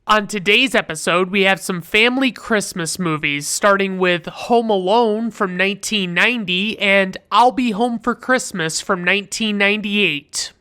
On today's episode, we have some family Christmas movies, starting with Home Alone from 1990 and I'll Be Home for Christmas from 1998.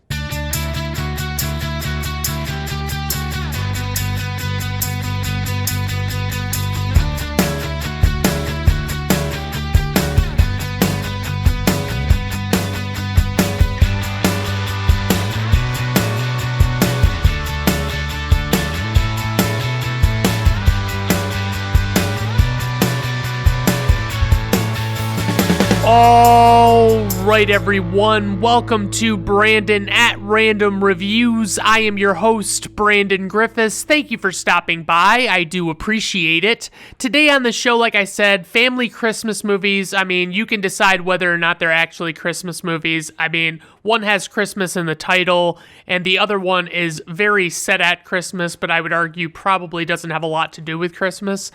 All right, everyone. Welcome to Brandon at Random Reviews. I am your host, Brandon Griffiths. Thank you for stopping by. I do appreciate it. Today on the show, like I said, family Christmas movies. I mean, you can decide whether or not they're actually Christmas movies. I mean, one has Christmas in the title, and the other one is very set at Christmas, but I would argue probably doesn't have a lot to do with Christmas.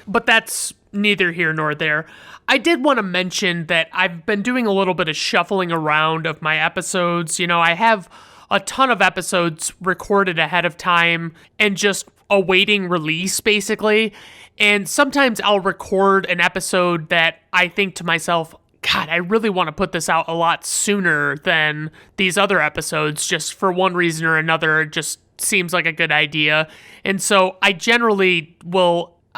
But that's neither here nor there. I did want to mention that I've been doing a little bit of shuffling around of my episodes. You know, I have a ton of episodes recorded ahead of time and just awaiting release, basically. And sometimes I'll record an episode that I think to myself, God, I really want to put this out a lot sooner than these other episodes, just for one reason or another. It just seems like a good idea. And so I generally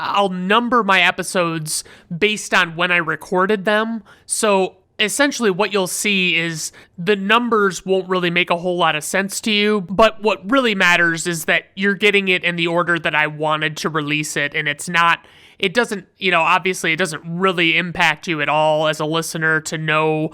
I'll number my episodes based on when I recorded them. So essentially what you'll see is the numbers won't really make a whole lot of sense to you, but what really matters is that you're getting it in the order that I wanted to release it, and it doesn't obviously it doesn't really impact you at all as a listener to know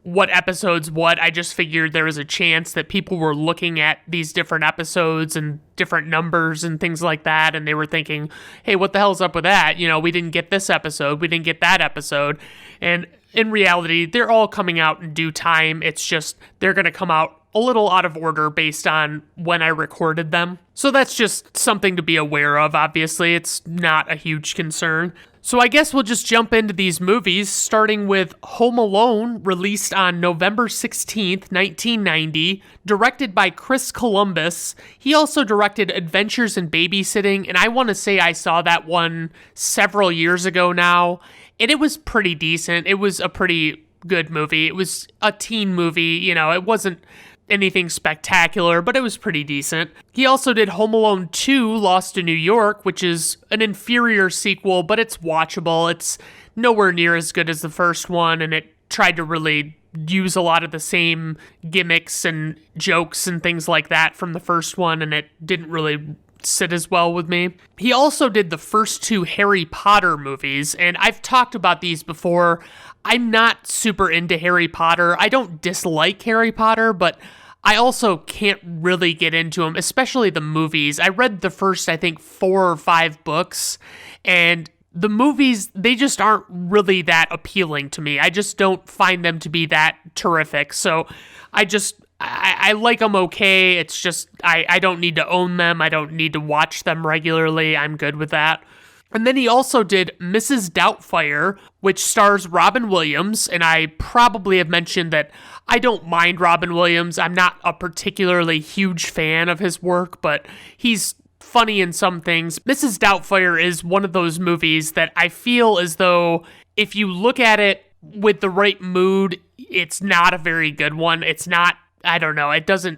what episodes what. I just figured there was a chance that people were looking at these different episodes and different numbers and things like that, and they were thinking, hey, what the hell's up with that? You know, we didn't get this episode, we didn't get that episode. And in reality, they're all coming out in due time. It's just they're going to come out a little out of order based on when I recorded them. So that's just something to be aware of. Obviously, it's not a huge concern. So I guess we'll just jump into these movies, starting with Home Alone, released on November 16th, 1990, directed by Chris Columbus. He also directed Adventures in Babysitting, and I want to say I saw that one several years ago now, and it was pretty decent. It was a pretty good movie. It was a teen movie, it wasn't anything spectacular, but it was pretty decent. He also did Home Alone 2, Lost in New York, which is an inferior sequel, but it's watchable. It's nowhere near as good as the first one, and it tried to really use a lot of the same gimmicks and jokes and things like that from the first one, and it didn't really sit as well with me. He also did the first two Harry Potter movies, and I've talked about these before. I'm not super into Harry Potter. I don't dislike Harry Potter, but I also can't really get into them, especially the movies. I read the first, I think, 4 or 5 books, and the movies, they just aren't really that appealing to me. I just don't find them to be that terrific. So I like them okay. It's just, I don't need to own them. I don't need to watch them regularly. I'm good with that. And then he also did Mrs. Doubtfire, which stars Robin Williams, and I probably have mentioned that I don't mind Robin Williams. I'm not a particularly huge fan of his work, but he's funny in some things. Mrs. Doubtfire is one of those movies that I feel as though if you look at it with the right mood, it's not a very good one. It's not, I don't know, it doesn't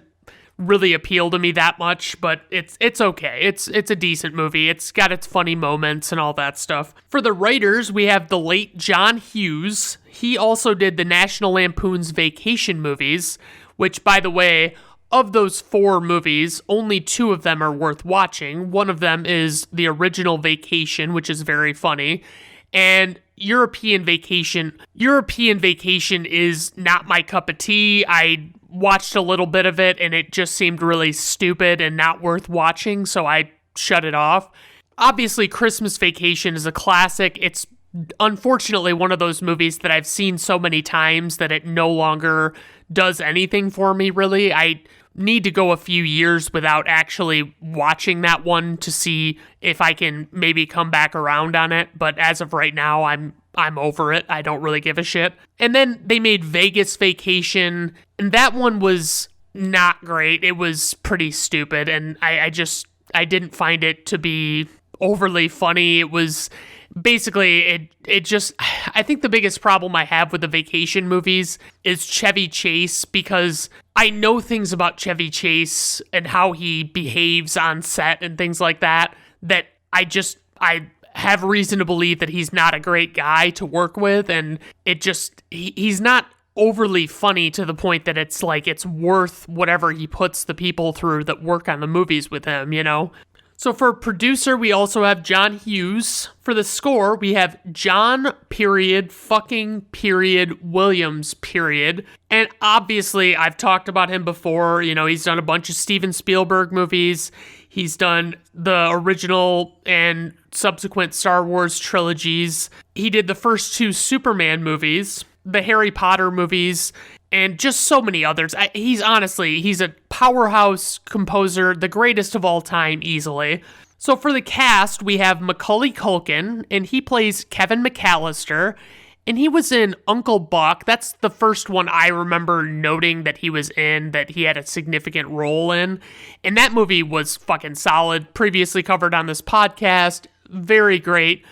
really appeal to me that much, but it's okay. It's a decent movie. It's got its funny moments and all that stuff. For the writers, we have the late John Hughes. He also did the National Lampoon's Vacation movies, which, by the way, of those 4 movies, only 2 of them are worth watching. One of them is the original Vacation, which is very funny, and European Vacation is not my cup of tea. I watched a little bit of it and it just seemed really stupid and not worth watching, so I shut it off. Obviously, Christmas Vacation is a classic. It's unfortunately one of those movies that I've seen so many times that it no longer does anything for me, really. I need to go a few years without actually watching that one to see if I can maybe come back around on it, but as of right now, I'm over it. I don't really give a shit. And then they made Vegas Vacation, and that one was not great. It was pretty stupid, and I I didn't find it to be overly funny. It was basically, it just, I think the biggest problem I have with the vacation movies is Chevy Chase, because I know things about Chevy Chase and how he behaves on set and things like that, that I have reason to believe that he's not a great guy to work with, and he's not overly funny to the point that it's like it's worth whatever he puts the people through that work on the movies with him, you know? So for producer, we also have John Hughes. For the score, we have John Williams. And obviously, I've talked about him before. You know, he's done a bunch of Steven Spielberg movies. He's done the original and subsequent Star Wars trilogies. He did the first 2 Superman movies, the Harry Potter movies, and just so many others. He's a powerhouse composer, the greatest of all time, easily. So for the cast, we have Macaulay Culkin, and he plays Kevin McAllister, and he was in Uncle Buck. That's the first one I remember noting that he was in, that he had a significant role in. And that movie was fucking solid, previously covered on this podcast. Very great.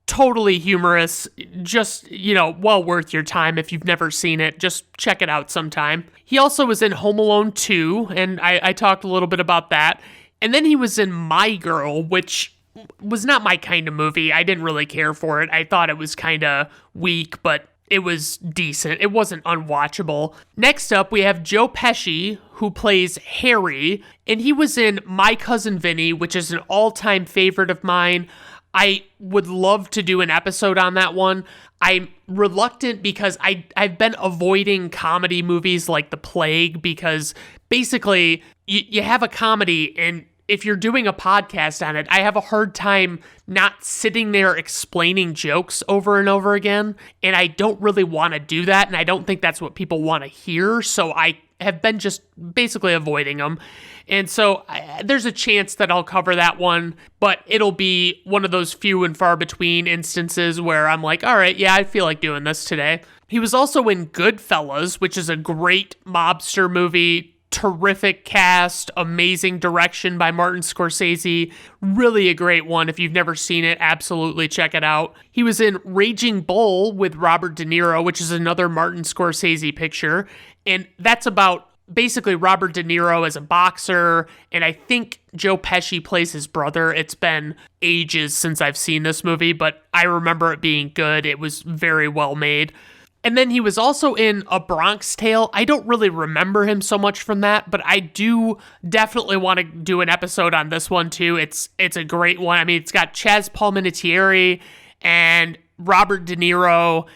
Totally humorous, just, you know, well worth your time. If you've never seen it, just check it out sometime. He also was in Home Alone 2, and I talked a little bit about that. And then he was in My Girl, which was not my kind of movie. I didn't really care for it. I thought it was kind of weak, but it was decent. It wasn't unwatchable. Next up, we have Joe Pesci, who plays Harry, and he was in My Cousin Vinny, which is an all-time favorite of mine. I would love to do an episode on that one. I'm reluctant because I've been avoiding comedy movies like The Plague, because basically you have a comedy, and if you're doing a podcast on it, I have a hard time not sitting there explaining jokes over and over again, and I don't really want to do that, and I don't think that's what people want to hear, so I have been just basically avoiding them. And so there's a chance that I'll cover that one, but it'll be one of those few and far between instances where I'm like, all right, yeah, I feel like doing this today. He was also in Goodfellas, which is a great mobster movie. Terrific cast, amazing direction by Martin Scorsese. Really a great one. If you've never seen it, absolutely check it out. He was in Raging Bull with Robert De Niro, which is another Martin Scorsese picture. And that's about basically Robert De Niro as a boxer, and I think Joe Pesci plays his brother. It's been ages since I've seen this movie, but I remember it being good. It was very well made. And then he was also in A Bronx Tale. I don't really remember him so much from that, but I do definitely want to do an episode on this one too. It's a great one. I mean, it's got Chaz Palminteri and Robert De Niro.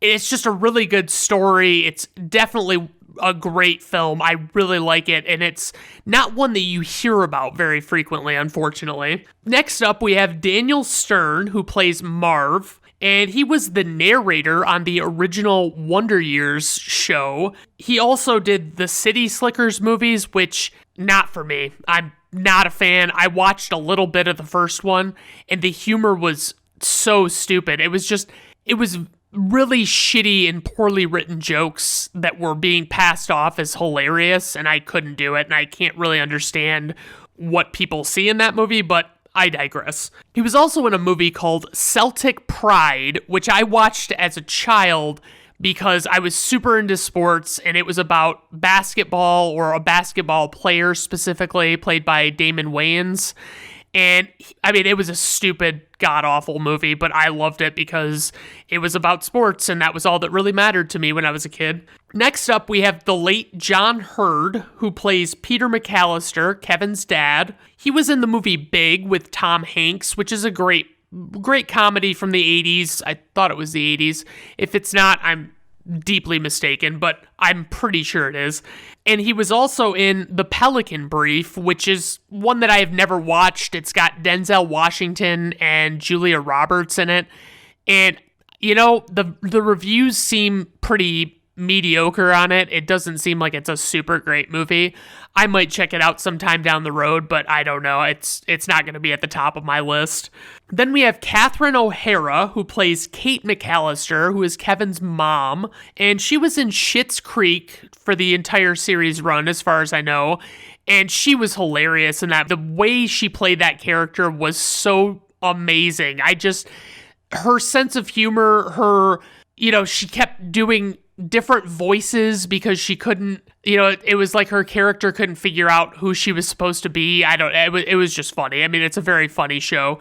It's just a really good story. It's definitely a great film. I really like it, and it's not one that you hear about very frequently, unfortunately. Next up, we have Daniel Stern, who plays Marv, and he was the narrator on the original Wonder Years show. He also did the City Slickers movies, which, not for me. I'm not a fan. I watched a little bit of the first one, and the humor was so stupid. It was really shitty and poorly written jokes that were being passed off as hilarious, and I couldn't do it, and I can't really understand what people see in that movie, but I digress. He was also in a movie called Celtic Pride, which I watched as a child because I was super into sports, and it was about basketball, or a basketball player specifically, played by Damon Wayans. And I mean, it was a stupid, god-awful movie, but I loved it because it was about sports, and that was all that really mattered to me when I was a kid. Next up, we have the late John Hurd, who plays Peter McAllister, Kevin's dad. He was in the movie Big with Tom Hanks, which is a great comedy from the 80s. I thought it was the 80s. If it's not, I'm deeply mistaken, but I'm pretty sure it is. And he was also in The Pelican Brief, which is one that I have never watched. It's got Denzel Washington and Julia Roberts in it. And, you know, the reviews seem pretty mediocre on it. It doesn't seem like it's a super great movie. I might check it out sometime down the road, but I don't know. It's not going to be at the top of my list. Then we have Catherine O'Hara, who plays Kate McAllister, who is Kevin's mom, and she was in Schitt's Creek for the entire series run, as far as I know. And she was hilarious in that. The way she played that character was so amazing. Her sense of humor, she kept doing different voices because she couldn't, it was like her character couldn't figure out who she was supposed to be. It was just funny. I mean, it's a very funny show.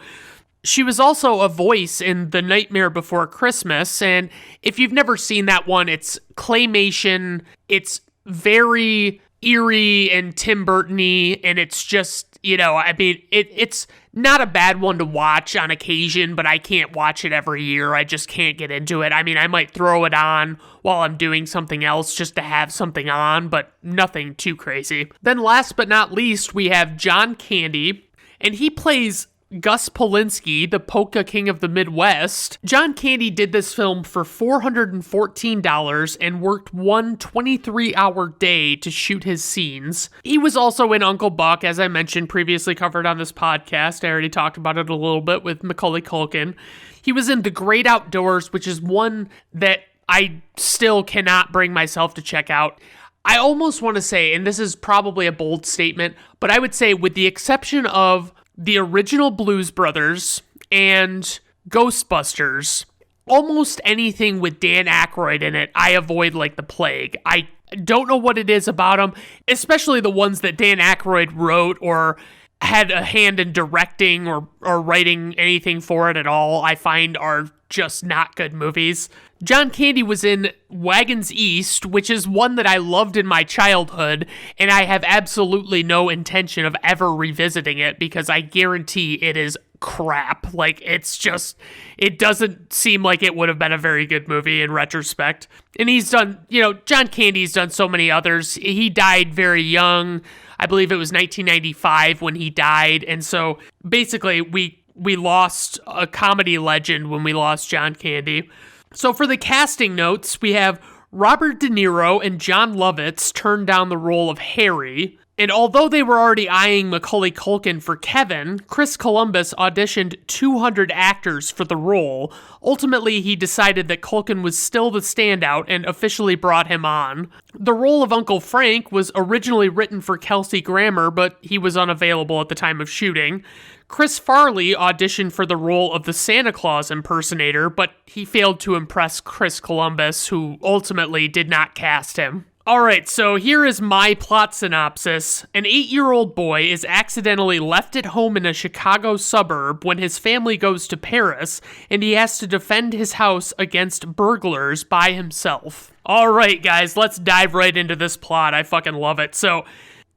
She was also a voice in The Nightmare Before Christmas, and if you've never seen that one, it's claymation, it's very eerie and Tim Burton-y, and it's just, it's not a bad one to watch on occasion, but I can't watch it every year. I just can't get into it. I mean, I might throw it on while I'm doing something else just to have something on, but nothing too crazy. Then last but not least, we have John Candy, and he plays Gus Polinski, the polka king of the Midwest. John Candy did this film for $414 and worked one 23-hour day to shoot his scenes. He was also in Uncle Buck, as I mentioned, previously covered on this podcast. I already talked about it a little bit with Macaulay Culkin. He was in The Great Outdoors, which is one that I still cannot bring myself to check out. I almost want to say, and this is probably a bold statement, but I would say with the exception of the original Blues Brothers and Ghostbusters, almost anything with Dan Aykroyd in it, I avoid like the plague. I don't know what it is about them, especially the ones that Dan Aykroyd wrote or had a hand in directing or writing anything for it at all, I find are just not good movies. John Candy was in Wagons East, which is one that I loved in my childhood, and I have absolutely no intention of ever revisiting it because I guarantee it is crap. Like, it doesn't seem like it would have been a very good movie in retrospect. And he's done, John Candy's done so many others. He died very young. I believe it was 1995 when he died, and so basically we lost a comedy legend when we lost John Candy. So for the casting notes, we have Robert De Niro and John Lovitz turned down the role of Harry. And although they were already eyeing Macaulay Culkin for Kevin, Chris Columbus auditioned 200 actors for the role. Ultimately, he decided that Culkin was still the standout and officially brought him on. The role of Uncle Frank was originally written for Kelsey Grammer, but he was unavailable at the time of shooting. Chris Farley auditioned for the role of the Santa Claus impersonator, but he failed to impress Chris Columbus, who ultimately did not cast him. Alright, so here is my plot synopsis. An 8-year-old boy is accidentally left at home in a Chicago suburb when his family goes to Paris, and he has to defend his house against burglars by himself. Alright, guys, let's dive right into this plot. I fucking love it. So,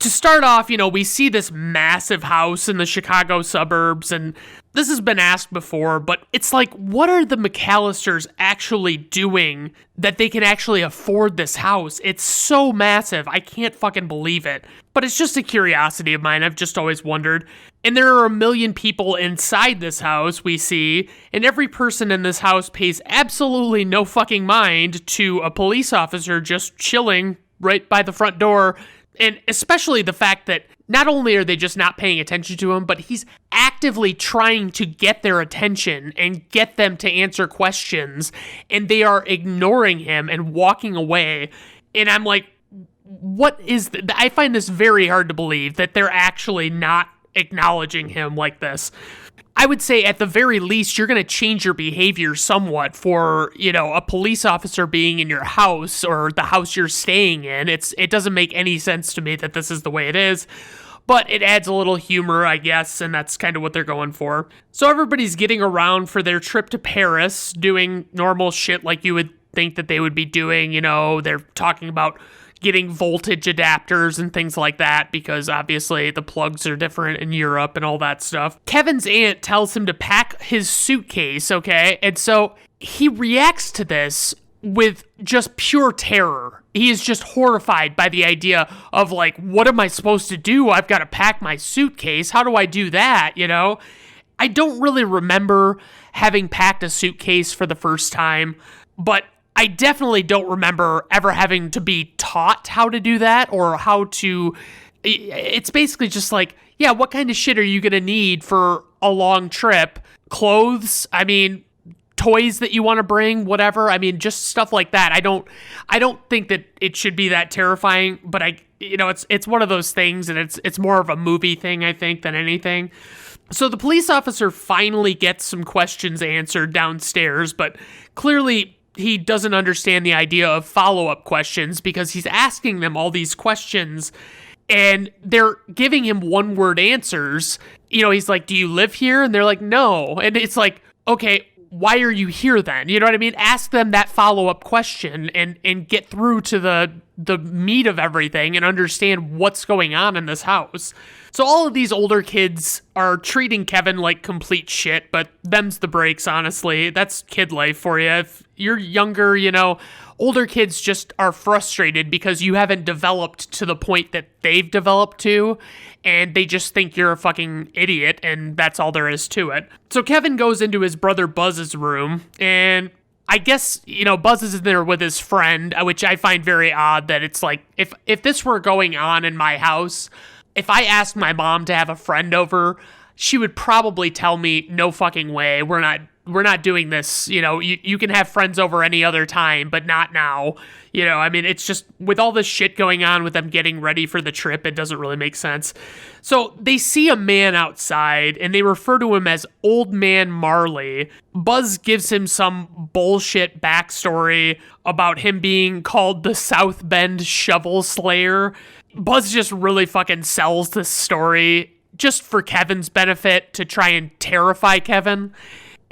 to start off, we see this massive house in the Chicago suburbs, and this has been asked before, but it's like, what are the McAllisters actually doing that they can actually afford this house? It's so massive, I can't fucking believe it. But it's just a curiosity of mine, I've just always wondered. And there are 1 million people inside this house, we see, and every person in this house pays absolutely no fucking mind to a police officer just chilling right by the front door. And especially the fact that not only are they just not paying attention to him, but he's actively trying to get their attention and get them to answer questions, and they are ignoring him and walking away. And I'm like, what is I find this very hard to believe that they're actually not acknowledging him like this. I would say at the very least, you're going to change your behavior somewhat for, a police officer being in your house or the house you're staying in. It doesn't make any sense to me that this is the way it is, but it adds a little humor, I guess, and that's kind of what they're going for. So everybody's getting around for their trip to Paris, doing normal shit like you would think that they would be doing. They're talking about getting voltage adapters and things like that because obviously the plugs are different in Europe and all that stuff. Kevin's aunt tells him to pack his suitcase, okay? And so he reacts to this with just pure terror. He is just horrified by the idea of like, what am I supposed to do? I've got to pack my suitcase. How do I do that, I don't really remember having packed a suitcase for the first time, but I definitely don't remember ever having to be taught how to do that or how to, it's basically just like, yeah, what kind of shit are you going to need for a long trip? Clothes? I mean, toys that you want to bring, whatever. I mean, just stuff like that. I don't think that it should be that terrifying, but it's one of those things, and it's more of a movie thing, I think, than anything. So the police officer finally gets some questions answered downstairs, but clearly he doesn't understand the idea of follow-up questions because he's asking them all these questions and they're giving him one-word answers. He's like, do you live here? And they're like, no. And it's like, okay, why are you here then? You know what I mean? Ask them that follow-up question and get through to the meat of everything and understand what's going on in this house. So all of these older kids are treating Kevin like complete shit, but them's the breaks, honestly. That's kid life for you. If you're younger, older kids just are frustrated because you haven't developed to the point that they've developed to, and they just think you're a fucking idiot, and that's all there is to it. So Kevin goes into his brother Buzz's room, and I guess, Buzz is in there with his friend, which I find very odd that it's like, if this were going on in my house, if I asked my mom to have a friend over, she would probably tell me, no fucking way, we're not doing this. You can have friends over any other time, but not now. It's just with all this shit going on with them getting ready for the trip, it doesn't really make sense. So they see a man outside and they refer to him as Old Man Marley. Buzz gives him some bullshit backstory about him being called the South Bend Shovel Slayer. Buzz just really fucking sells this story just for Kevin's benefit to try and terrify Kevin.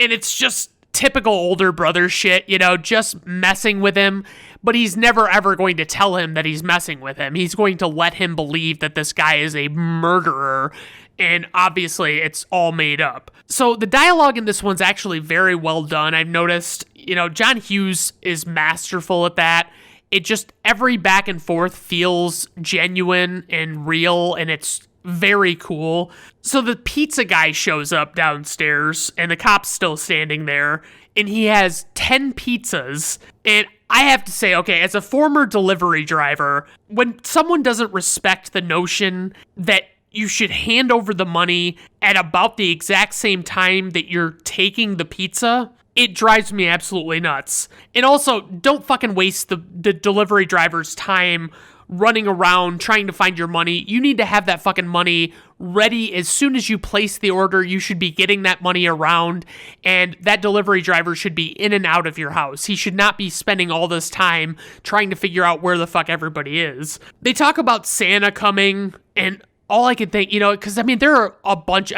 And it's just typical older brother shit, just messing with him. But he's never ever going to tell him that he's messing with him. He's going to let him believe that this guy is a murderer. And obviously it's all made up. So the dialogue in this one's actually very well done. I've noticed, John Hughes is masterful at that. It just, every back and forth feels genuine and real, and it's very cool. So the pizza guy shows up downstairs, and the cop's still standing there, and he has 10 pizzas. And I have to say, okay, as a former delivery driver, when someone doesn't respect the notion that you should hand over the money at about the exact same time that you're taking the pizza, it drives me absolutely nuts. And also, don't fucking waste the delivery driver's time running around trying to find your money. You need to have that fucking money ready as soon as you place the order. You should be getting that money around, and that delivery driver should be in and out of your house. He should not be spending all this time trying to figure out where the fuck everybody is. They talk about Santa coming, and all I can think, because there are a bunch,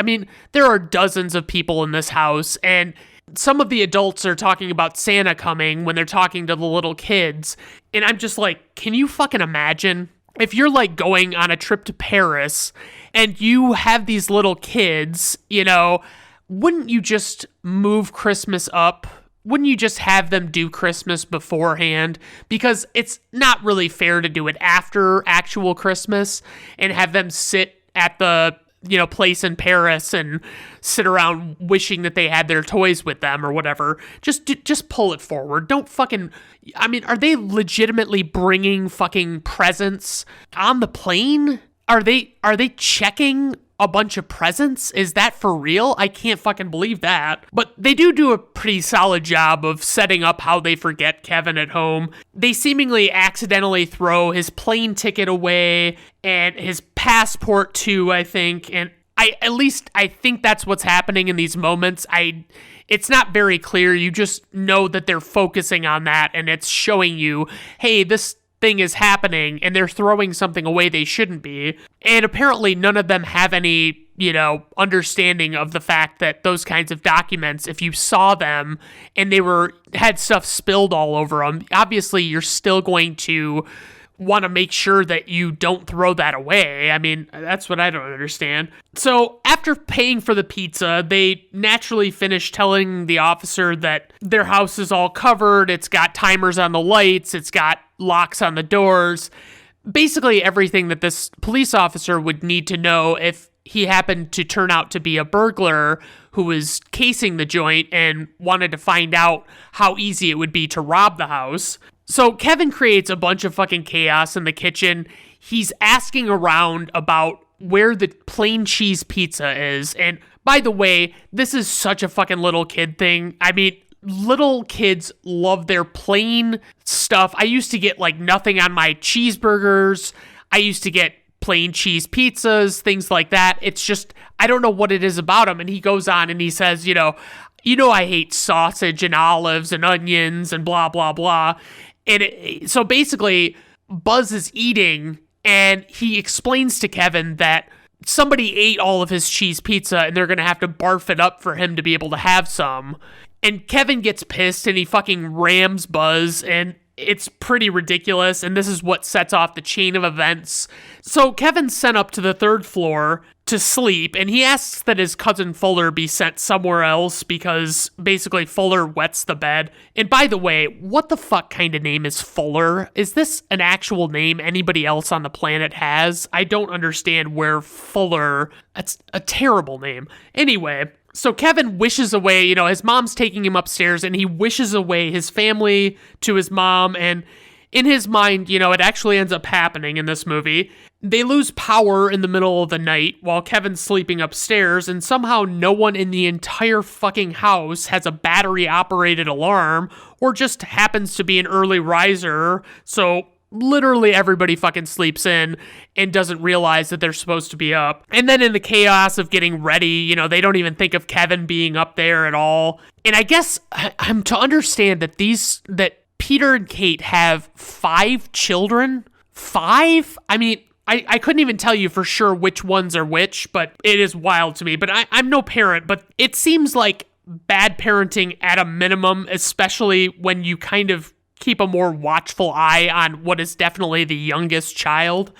there are dozens of people in this house, and some of the adults are talking about Santa coming when they're talking to the little kids. And I'm just like, can you fucking imagine if you're like going on a trip to Paris and you have these little kids, wouldn't you just move Christmas up? Wouldn't you just have them do Christmas beforehand? Because it's not really fair to do it after actual Christmas and have them sit at the place in Paris and sit around wishing that they had their toys with them or whatever. Just pull it forward. Don't fucking, are they legitimately bringing fucking presents on the plane? Are they checking a bunch of presents? Is that for real? I can't fucking believe that. But they do a pretty solid job of setting up how they forget Kevin at home. They seemingly accidentally throw his plane ticket away and his passport too, I think. And I think that's what's happening in these moments. It's not very clear. You just know that they're focusing on that, and it's showing you, hey, this thing is happening, and they're throwing something away they shouldn't be. And apparently none of them have any, understanding of the fact that those kinds of documents, if you saw them and they had stuff spilled all over them, obviously you're still going to want to make sure that you don't throw that away. That's what I don't understand. So after paying for the pizza, they naturally finish telling the officer that their house is all covered. It's got timers on the lights. It's got locks on the doors. Basically everything that this police officer would need to know if he happened to turn out to be a burglar who was casing the joint and wanted to find out how easy it would be to rob the house. So Kevin creates a bunch of fucking chaos in the kitchen. He's asking around about where the plain cheese pizza is. And by the way, this is such a fucking little kid thing. little kids love their plain stuff. I used to get like nothing on my cheeseburgers. I used to get plain cheese pizzas, things like that. It's just, I don't know what it is about him. And he goes on and he says, I hate sausage and olives and onions and blah, blah, blah. And so basically, Buzz is eating and he explains to Kevin that somebody ate all of his cheese pizza and they're going to have to barf it up for him to be able to have some. And Kevin gets pissed and he fucking rams Buzz, and it's pretty ridiculous, and this is what sets off the chain of events. So Kevin's sent up to the 3rd floor to sleep, and he asks that his cousin Fuller be sent somewhere else because basically Fuller wets the bed. And by the way, what the fuck kind of name is Fuller? Is this an actual name anybody else on the planet has? I don't understand where Fuller... That's a terrible name. Anyway... So Kevin wishes away, his mom's taking him upstairs, and he wishes away his family to his mom, and in his mind, it actually ends up happening in this movie. They lose power in the middle of the night while Kevin's sleeping upstairs, and somehow no one in the entire fucking house has a battery-operated alarm, or just happens to be an early riser, so... literally everybody fucking sleeps in and doesn't realize that they're supposed to be up. And then in the chaos of getting ready, they don't even think of Kevin being up there at all. And I guess I'm to understand that that Peter and Kate have 5 children. 5? I mean, I couldn't even tell you for sure which ones are which, but it is wild to me. But I'm no parent, but it seems like bad parenting at a minimum, especially when you kind of keep a more watchful eye on what is definitely the youngest child.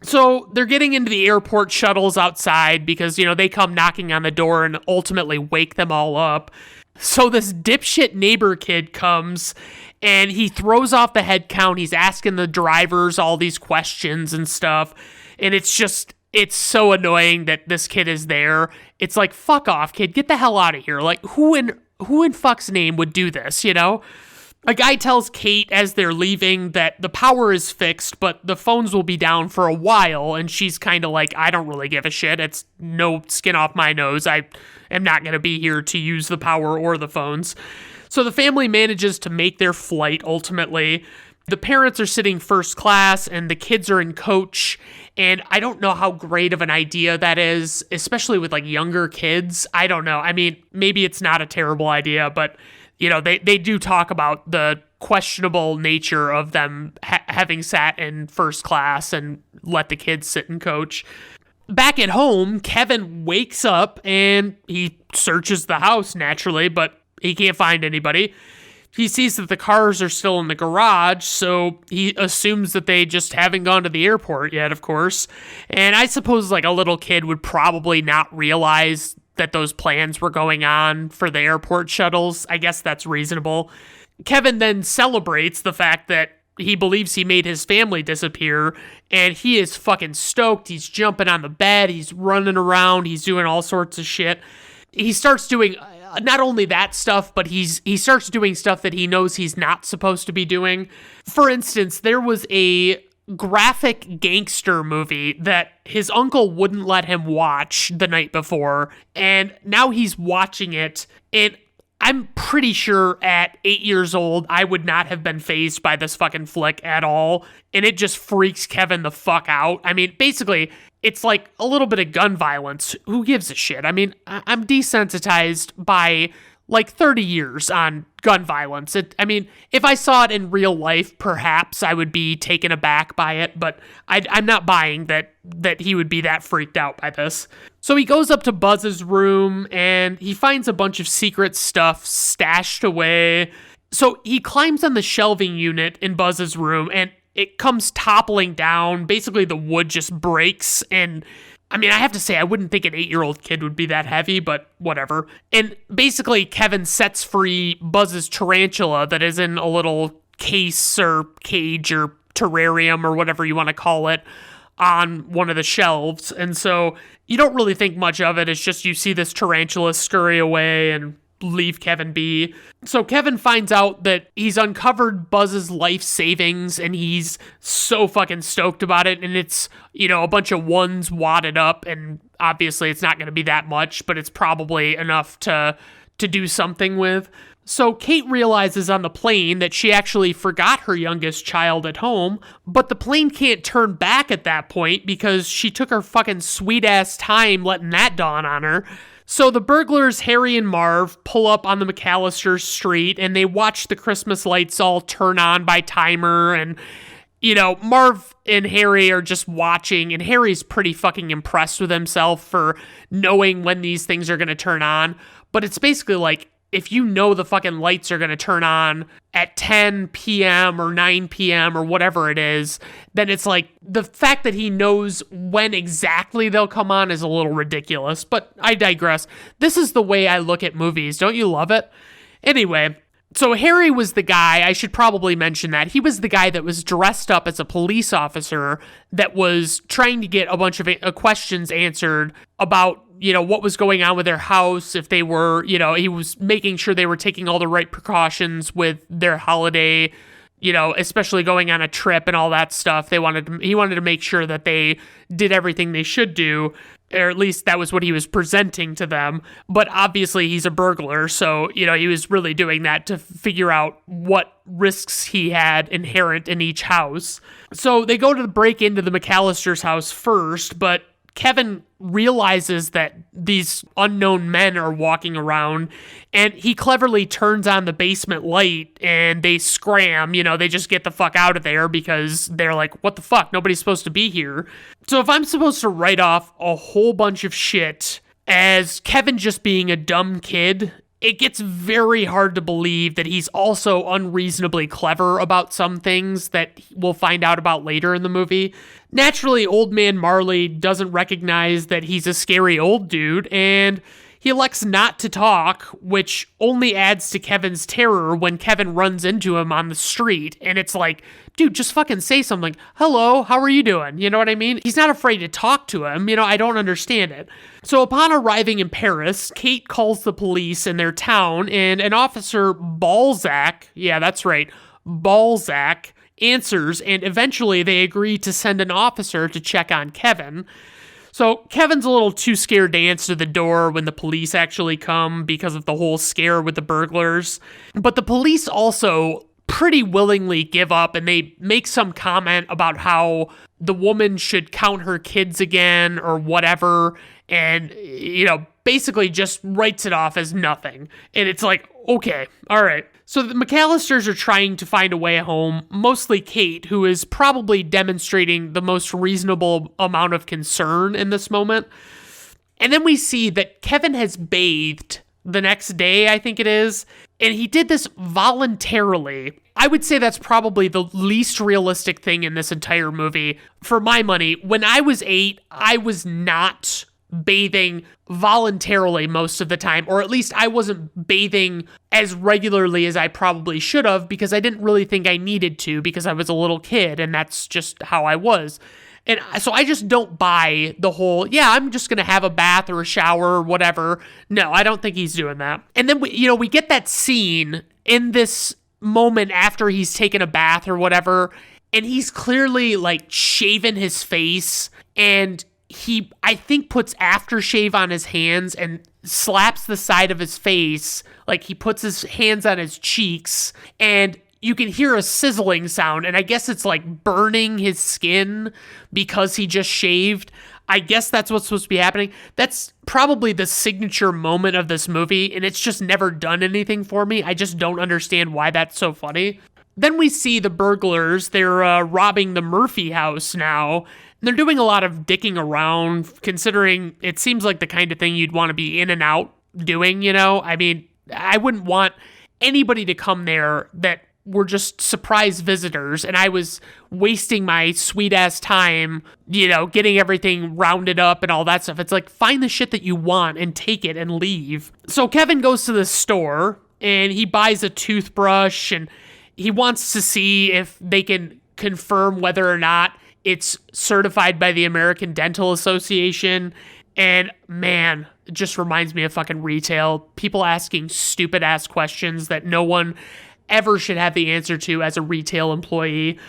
So they're getting into the airport shuttles outside because, they come knocking on the door and ultimately wake them all up. So this dipshit neighbor kid comes and he throws off the head count. He's asking the drivers all these questions and stuff. And it's so annoying that this kid is there. It's like, fuck off, kid. Get the hell out of here. Like, who in fuck's name would do this, A guy tells Kate as they're leaving that the power is fixed, but the phones will be down for a while, and she's kind of like, I don't really give a shit. It's no skin off my nose. I am not going to be here to use the power or the phones. So the family manages to make their flight, ultimately. The parents are sitting first class, and the kids are in coach, and I don't know how great of an idea that is, especially with, like, younger kids. I don't know. I mean, maybe it's not a terrible idea, but... they do talk about the questionable nature of them having sat in first class and let the kids sit in coach. Back at home, Kevin wakes up and he searches the house naturally, but he can't find anybody. He sees that the cars are still in the garage, so he assumes that they just haven't gone to the airport yet, of course. And I suppose like a little kid would probably not realize that those plans were going on for the airport shuttles. I guess that's reasonable. Kevin then celebrates the fact that he believes he made his family disappear, and he is fucking stoked. He's jumping on the bed, he's running around, he's doing all sorts of shit. He starts doing not only that stuff, but he starts doing stuff that he knows he's not supposed to be doing. For instance, there was a graphic gangster movie that his uncle wouldn't let him watch the night before, and now he's watching it, and I'm pretty sure at 8 years old, I would not have been fazed by this fucking flick at all, and it just freaks Kevin the fuck out. I mean, basically, it's like a little bit of gun violence. Who gives a shit? I mean, I'm desensitized by like 30 years on gun violence. I mean, if I saw it in real life, perhaps I would be taken aback by it, but I'm not buying that he would be that freaked out by this. So he goes up to Buzz's room and he finds a bunch of secret stuff stashed away. So he climbs on the shelving unit in Buzz's room and it comes toppling down. Basically, the wood just breaks, and I mean, I have to say, I wouldn't think an 8-year-old kid would be that heavy, but whatever. And basically, Kevin sets free Buzz's tarantula that is in a little case or cage or terrarium or whatever you want to call it on one of the shelves. And so you don't really think much of it. It's just you see this tarantula scurry away and leave Kevin be. So Kevin finds out that he's uncovered Buzz's life savings and he's so fucking stoked about it. And it's, a bunch of ones wadded up, and obviously it's not going to be that much, but it's probably enough to to do something with. So Kate realizes on the plane that she actually forgot her youngest child at home, but the plane can't turn back at that point because she took her fucking sweet-ass time letting that dawn on her. So the burglars, Harry and Marv, pull up on the McAllister street, and they watch the Christmas lights all turn on by timer, and, you know, Marv and Harry are just watching, and Harry's pretty fucking impressed with himself for knowing when these things are going to turn on, but it's basically like, if you know the fucking lights are going to turn on at 10 p.m. or 9 p.m. or whatever it is, then it's like the fact that he knows when exactly they'll come on is a little ridiculous, but I digress. This is the way I look at movies. Don't you love it? Anyway, so Harry was the guy, I should probably mention that, he was the guy that was dressed up as a police officer that was trying to get a bunch of questions answered about, you know, what was going on with their house, if they were, you know, he was making sure they were taking all the right precautions with their holiday, you know, especially going on a trip and all that stuff. He wanted to make sure that they did everything they should do, or at least that was what he was presenting to them. But obviously he's a burglar, so, you know, he was really doing that to figure out what risks he had inherent in each house. So they go to break into the McAllister's house first, but Kevin realizes that these unknown men are walking around, and he cleverly turns on the basement light, and they scram, you know, they just get the fuck out of there because they're like, what the fuck, nobody's supposed to be here. So if I'm supposed to write off a whole bunch of shit as Kevin just being a dumb kid, it gets very hard to believe that he's also unreasonably clever about some things that we'll find out about later in the movie. Naturally, old man Marley doesn't recognize that he's a scary old dude, and he elects not to talk, which only adds to Kevin's terror when Kevin runs into him on the street, and it's like, dude, just fucking say something. Hello, how are you doing? You know what I mean? He's not afraid to talk to him. You know, I don't understand it. So upon arriving in Paris, Kate calls the police in their town, and an officer, Balzac, yeah, that's right, Balzac, answers, and eventually they agree to send an officer to check on Kevin. So Kevin's a little too scared to answer the door when the police actually come because of the whole scare with the burglars. But the police also pretty willingly give up, and they make some comment about how the woman should count her kids again or whatever, and, you know, basically just writes it off as nothing. And it's like, okay, all right. So the McAllisters are trying to find a way home, mostly Kate, who is probably demonstrating the most reasonable amount of concern in this moment. And then we see that Kevin has bathed the next day, I think it is, and he did this voluntarily. I would say that's probably the least realistic thing in this entire movie. For my money, when I was 8, I was not bathing voluntarily most of the time, or at least I wasn't bathing as regularly as I probably should have because I didn't really think I needed to because I was a little kid and that's just how I was. And so I just don't buy the whole, yeah, I'm just going to have a bath or a shower or whatever. No, I don't think he's doing that. And then, we get that scene in this moment after he's taken a bath or whatever, and he's clearly like shaven his face, and he, I think, puts aftershave on his hands and slaps the side of his face. Like he puts his hands on his cheeks, and you can hear a sizzling sound, and I guess it's like burning his skin because he just shaved. I guess that's what's supposed to be happening. That's probably the signature moment of this movie, and it's just never done anything for me. I just don't understand why that's so funny. Then we see the burglars. They're robbing the Murphy house now. They're doing a lot of dicking around, considering it seems like the kind of thing you'd want to be in and out doing, you know? I mean, I wouldn't want anybody to come there that were just surprise visitors, and I was wasting my sweet-ass time, you know, getting everything rounded up and all that stuff. It's like, find the shit that you want and take it and leave. So Kevin goes to the store, and he buys a toothbrush, and he wants to see if they can confirm whether or not it's certified by the American Dental Association. And man, it just reminds me of fucking retail. People asking stupid ass questions that no one ever should have the answer to as a retail employee.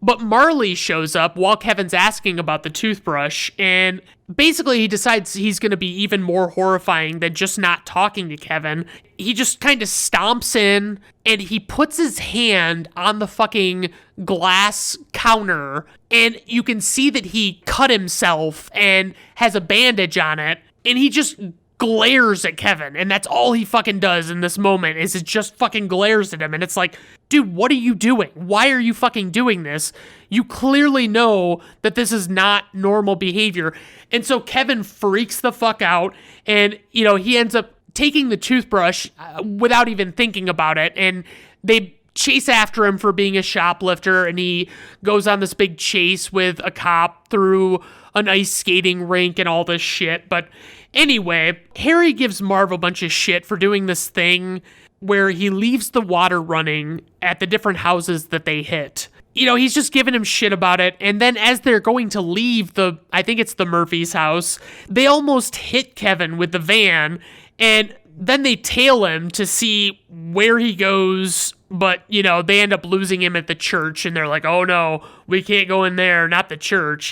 But Marley shows up while Kevin's asking about the toothbrush, and basically he decides he's going to be even more horrifying than just not talking to Kevin. He just kind of stomps in, and he puts his hand on the fucking glass counter, and you can see that he cut himself and has a bandage on it, and he just glares at Kevin, and that's all he fucking does in this moment, is it just fucking glares at him, and it's like, dude, what are you doing? Why are you fucking doing this? You clearly know that this is not normal behavior. And so Kevin freaks the fuck out, and, he ends up taking the toothbrush without even thinking about it, and they chase after him for being a shoplifter, and he goes on this big chase with a cop through an ice skating rink and all this shit. But anyway, Harry gives Marv a bunch of shit for doing this thing where he leaves the water running at the different houses that they hit. He's just giving him shit about it. And then as they're going to leave I think it's the Murphy's house, they almost hit Kevin with the van, and then they tail him to see where he goes. But, they end up losing him at the church, and they're like, oh no, we can't go in there, not the church,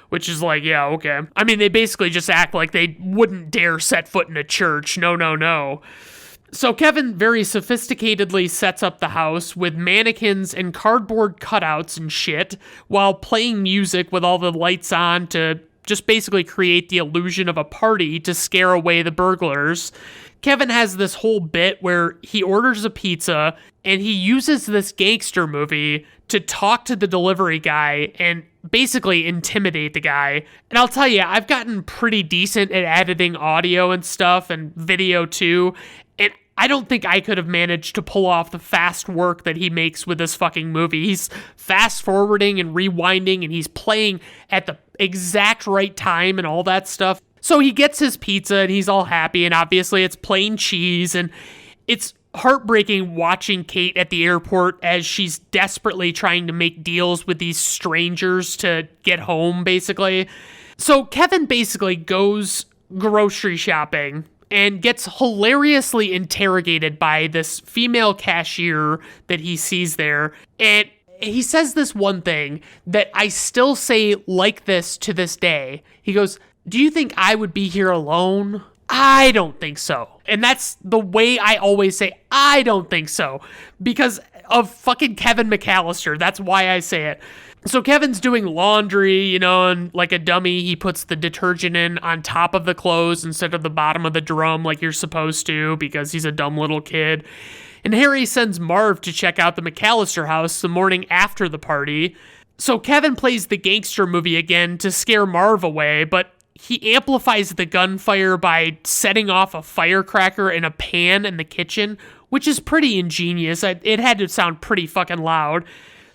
which is like, yeah, okay. I mean, they basically just act like they wouldn't dare set foot in a church. No. So Kevin very sophisticatedly sets up the house with mannequins and cardboard cutouts and shit while playing music with all the lights on to just basically create the illusion of a party to scare away the burglars. Kevin has this whole bit where he orders a pizza and he uses this gangster movie to talk to the delivery guy and basically intimidate the guy. And I'll tell you, I've gotten pretty decent at editing audio and stuff and video too. And I don't think I could have managed to pull off the fast work that he makes with this fucking movie. He's fast forwarding and rewinding, and he's playing at the exact right time and all that stuff. So he gets his pizza and he's all happy, and obviously it's plain cheese, and it's heartbreaking watching Kate at the airport as she's desperately trying to make deals with these strangers to get home, basically. So Kevin basically goes grocery shopping and gets hilariously interrogated by this female cashier that he sees there. And he says this one thing that I still say like this to this day. He goes, "Do you think I would be here alone? I don't think so." And that's the way I always say, I don't think so, because of fucking Kevin McAllister. That's why I say it. So Kevin's doing laundry, and like a dummy, he puts the detergent in on top of the clothes instead of the bottom of the drum like you're supposed to, because he's a dumb little kid. And Harry sends Marv to check out the McAllister house the morning after the party. So Kevin plays the gangster movie again to scare Marv away, but he amplifies the gunfire by setting off a firecracker in a pan in the kitchen, which is pretty ingenious. It had to sound pretty fucking loud.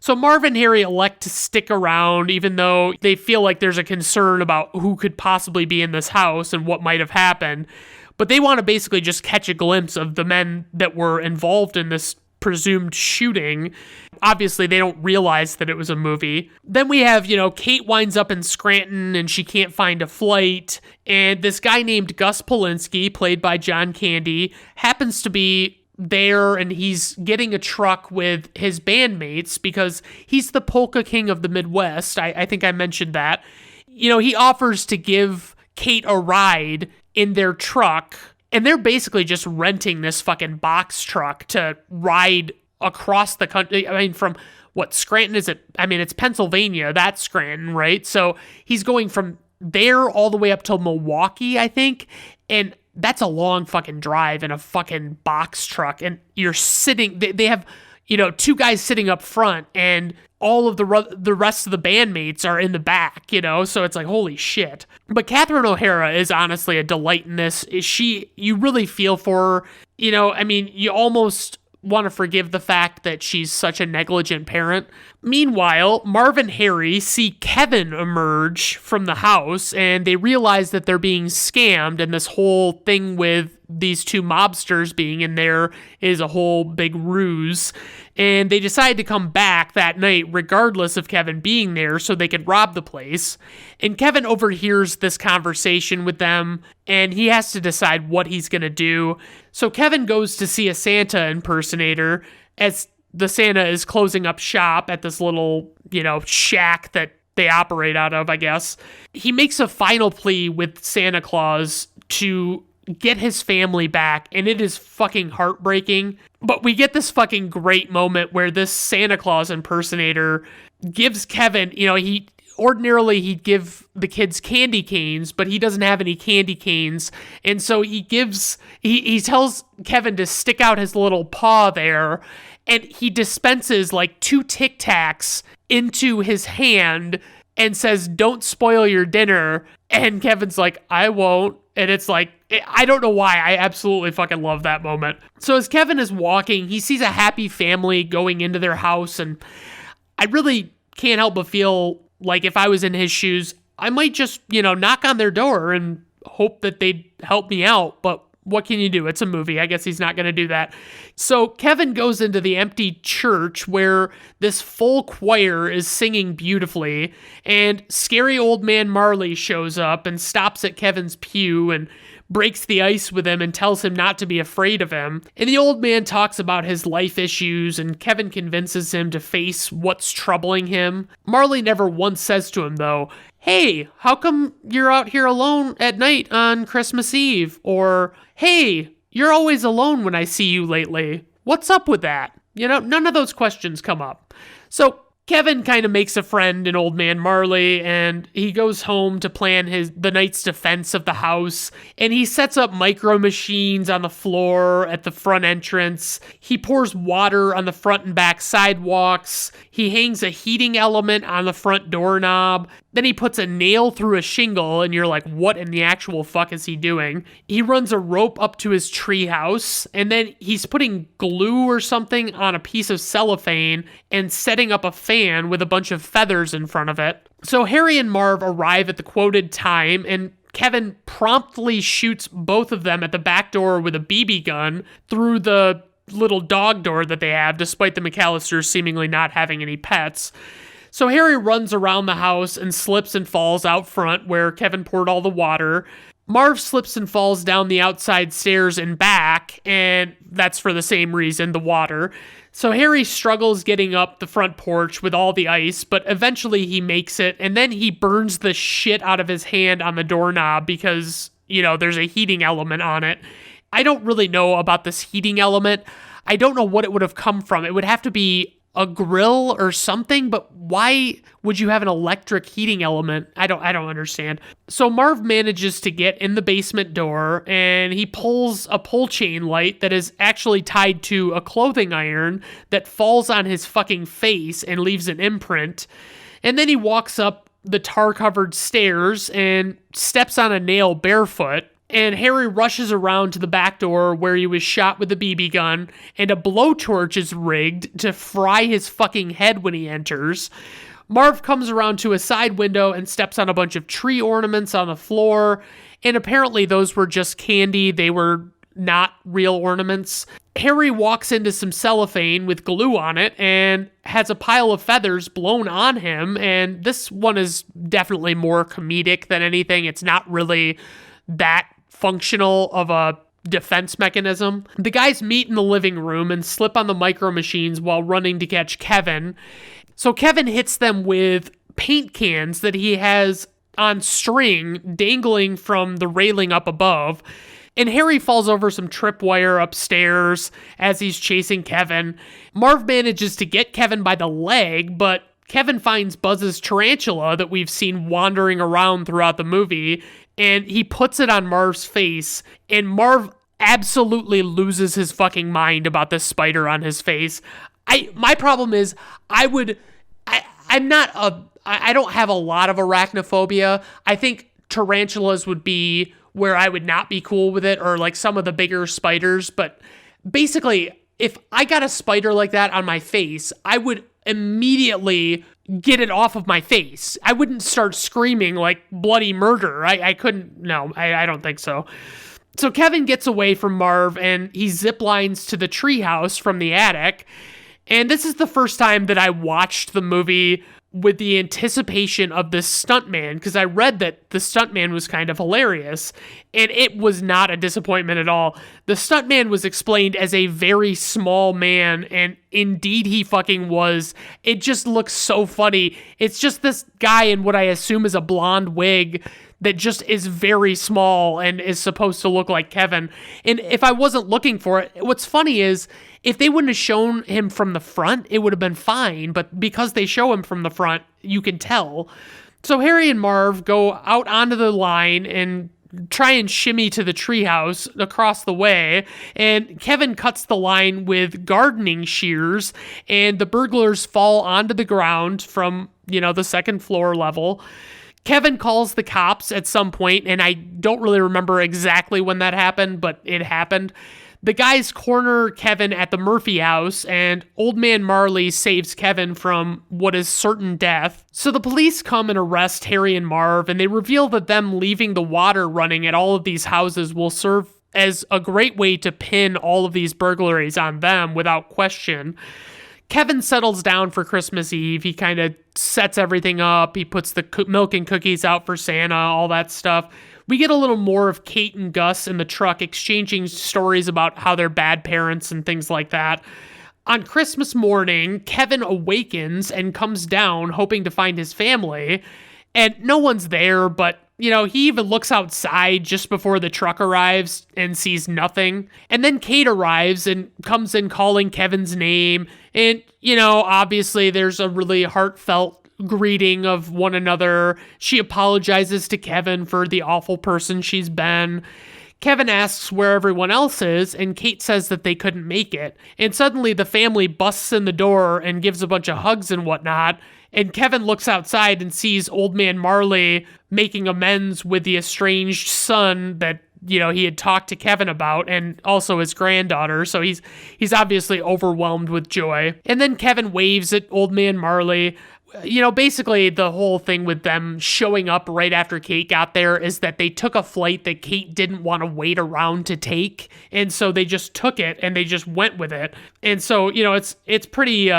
So Marv and Harry elect to stick around, even though they feel like there's a concern about who could possibly be in this house and what might have happened. But they want to basically just catch a glimpse of the men that were involved in this presumed shooting. Obviously, they don't realize that it was a movie. Then we have, Kate winds up in Scranton and she can't find a flight. And this guy named Gus Polinski, played by John Candy, happens to be there, and he's getting a truck with his bandmates because he's the polka king of the Midwest. I think I mentioned that. He offers to give Kate a ride in their truck, and they're basically just renting this fucking box truck to ride across the country. I mean, from what Scranton is it? I mean, it's Pennsylvania. That's Scranton, right? So he's going from there all the way up to Milwaukee, I think. And that's a long fucking drive in a fucking box truck. And you're sitting, they have, two guys sitting up front, and all of the rest of the bandmates are in the back, so it's like, holy shit. But Catherine O'Hara is honestly a delight in this. You really feel for her, you almost want to forgive the fact that she's such a negligent parent. Meanwhile, Marv and Harry see Kevin emerge from the house, and they realize that they're being scammed, and this whole thing with these two mobsters being in there is a whole big ruse. And they decide to come back that night regardless of Kevin being there so they could rob the place. And Kevin overhears this conversation with them, and he has to decide what he's going to do. So Kevin goes to see a Santa impersonator as the Santa is closing up shop at this little, shack that they operate out of, I guess. He makes a final plea with Santa Claus to get his family back, and it is fucking heartbreaking. But we get this fucking great moment where this Santa Claus impersonator gives Kevin, ordinarily he'd give the kids candy canes, but he doesn't have any candy canes. And so he tells Kevin to stick out his little paw there, and he dispenses like 2 Tic Tacs into his hand and says, "Don't spoil your dinner." And Kevin's like, "I won't." And it's like, I don't know why. I absolutely fucking love that moment. So as Kevin is walking, he sees a happy family going into their house, and I really can't help but feel like if I was in his shoes, I might just, knock on their door and hope that they'd help me out. But what can you do? It's a movie. I guess he's not going to do that. So Kevin goes into the empty church where this full choir is singing beautifully, and scary old man Marley shows up and stops at Kevin's pew and breaks the ice with him and tells him not to be afraid of him. And the old man talks about his life issues, and Kevin convinces him to face what's troubling him. Marley never once says to him, though, "Hey, how come you're out here alone at night on Christmas Eve?" Or, "Hey, you're always alone when I see you lately. What's up with that?" None of those questions come up. So Kevin kind of makes a friend in Old Man Marley, and he goes home to plan the night's defense of the house, and he sets up micro machines on the floor at the front entrance. He pours water on the front and back sidewalks. He hangs a heating element on the front doorknob. Then he puts a nail through a shingle, and you're like, what in the actual fuck is he doing? He runs a rope up to his treehouse, and then he's putting glue or something on a piece of cellophane and setting up a fan with a bunch of feathers in front of it. So Harry and Marv arrive at the quoted time, and Kevin promptly shoots both of them at the back door with a BB gun through the little dog door that they have, despite the McAllisters seemingly not having any pets. So Harry runs around the house and slips and falls out front where Kevin poured all the water. Marv slips and falls down the outside stairs and back, and that's for the same reason, the water. So Harry struggles getting up the front porch with all the ice, but eventually he makes it, and then he burns the shit out of his hand on the doorknob because, there's a heating element on it. I don't really know about this heating element. I don't know what it would have come from. It would have to be a grill or something, but why would you have an electric heating element? I don't understand. So Marv manages to get in the basement door, and he pulls a pull chain light that is actually tied to a clothing iron that falls on his fucking face and leaves an imprint. And then he walks up the tar-covered stairs and steps on a nail barefoot. And Harry rushes around to the back door where he was shot with a BB gun, and a blowtorch is rigged to fry his fucking head when he enters. Marv comes around to a side window and steps on a bunch of tree ornaments on the floor, and apparently those were just candy. They were not real ornaments. Harry walks into some cellophane with glue on it and has a pile of feathers blown on him, and this one is definitely more comedic than anything. It's not really that functional of a defense mechanism. The guys meet in the living room and slip on the micro machines while running to catch Kevin. So Kevin hits them with paint cans that he has on string dangling from the railing up above. And Harry falls over some tripwire upstairs as he's chasing Kevin. Marv manages to get Kevin by the leg, but Kevin finds Buzz's tarantula that we've seen wandering around throughout the movie, and he puts it on Marv's face, and Marv absolutely loses his fucking mind about this spider on his face. My problem is, I don't have a lot of arachnophobia. I think tarantulas would be where I would not be cool with it, or like some of the bigger spiders, but basically, if I got a spider like that on my face, I would immediately get it off of my face. I wouldn't start screaming like bloody murder. I couldn't, no, I don't think so. So Kevin gets away from Marv and he zip lines to the treehouse from the attic. And this is the first time that I watched the movie with the anticipation of this stuntman, because I read that the stuntman was kind of hilarious. And it was not a disappointment at all. The stuntman was explained as a very small man, and indeed he fucking was. It just looks so funny. It's just this guy in what I assume is a blonde wig that just is very small and is supposed to look like Kevin. And if I wasn't looking for it, what's funny is if they wouldn't have shown him from the front, it would have been fine. But because they show him from the front, you can tell. So Harry and Marv go out onto the line and try and shimmy to the treehouse across the way, and Kevin cuts the line with gardening shears, and the burglars fall onto the ground from, the second floor level. Kevin calls the cops at some point, and I don't really remember exactly when that happened, but it happened. The guys corner Kevin at the Murphy house, and Old Man Marley saves Kevin from what is certain death. So the police come and arrest Harry and Marv, and they reveal that them leaving the water running at all of these houses will serve as a great way to pin all of these burglaries on them without question. Kevin settles down for Christmas Eve. He kind of sets everything up. He puts the milk and cookies out for Santa, all that stuff. We get a little more of Kate and Gus in the truck exchanging stories about how they're bad parents and things like that. On Christmas morning, Kevin awakens and comes down hoping to find his family, and no one's there, but he even looks outside just before the truck arrives and sees nothing. And then Kate arrives and comes in calling Kevin's name. And, obviously there's a really heartfelt greeting of one another. She apologizes to Kevin for the awful person she's been. Kevin asks where everyone else is, and Kate says that they couldn't make it. And suddenly the family busts in the door and gives a bunch of hugs and whatnot. And Kevin looks outside and sees Old Man Marley making amends with the estranged son that, he had talked to Kevin about, and also his granddaughter. So he's obviously overwhelmed with joy. And then Kevin waves at Old Man Marley. Basically the whole thing with them showing up right after Kate got there is that they took a flight that Kate didn't want to wait around to take. And so they just took it and they just went with it. And so, it's pretty,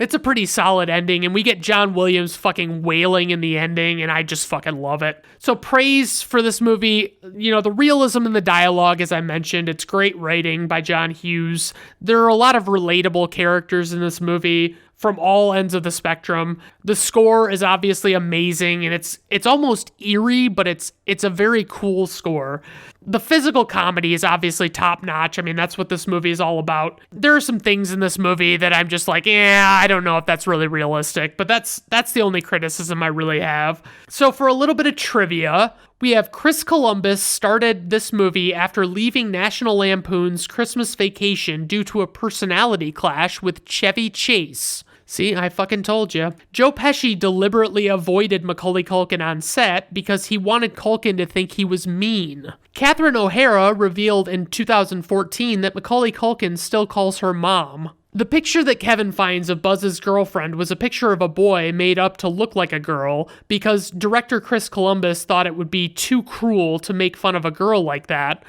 it's a pretty solid ending, and we get John Williams fucking wailing in the ending, and I just fucking love it. So praise for this movie. The realism in the dialogue, as I mentioned, it's great writing by John Hughes. There are a lot of relatable characters in this movie from all ends of the spectrum. The score is obviously amazing, and it's almost eerie, but it's a very cool score. The physical comedy is obviously top-notch. I mean, that's what this movie is all about. There are some things in this movie that I'm just like, I don't know if that's really realistic, but that's the only criticism I really have. So for a little bit of trivia, we have Chris Columbus started this movie after leaving National Lampoon's Christmas Vacation due to a personality clash with Chevy Chase. See, I fucking told you. Joe Pesci deliberately avoided Macaulay Culkin on set because he wanted Culkin to think he was mean. Catherine O'Hara revealed in 2014 that Macaulay Culkin still calls her mom. The picture that Kevin finds of Buzz's girlfriend was a picture of a boy made up to look like a girl because director Chris Columbus thought it would be too cruel to make fun of a girl like that.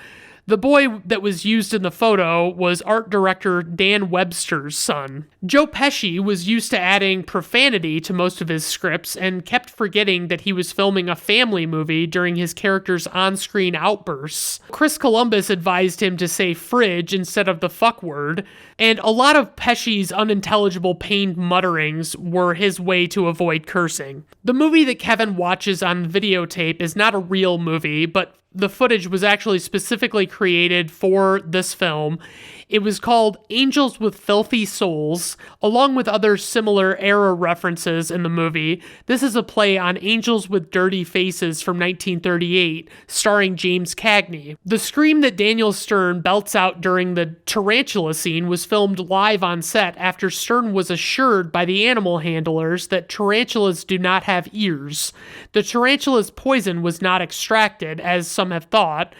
The boy that was used in the photo was art director Dan Webster's son. Joe Pesci was used to adding profanity to most of his scripts and kept forgetting that he was filming a family movie during his character's on-screen outbursts. Chris Columbus advised him to say fridge instead of the fuck word, and a lot of Pesci's unintelligible pained mutterings were his way to avoid cursing. The movie that Kevin watches on videotape is not a real movie, but the footage was actually specifically created for this film. It was called Angels with Filthy Souls, along with other similar era references in the movie. This is a play on Angels with Dirty Faces from 1938, starring James Cagney. The scream that Daniel Stern belts out during the tarantula scene was filmed live on set after Stern was assured by the animal handlers that tarantulas do not have ears. The tarantula's poison was not extracted, as some have thought.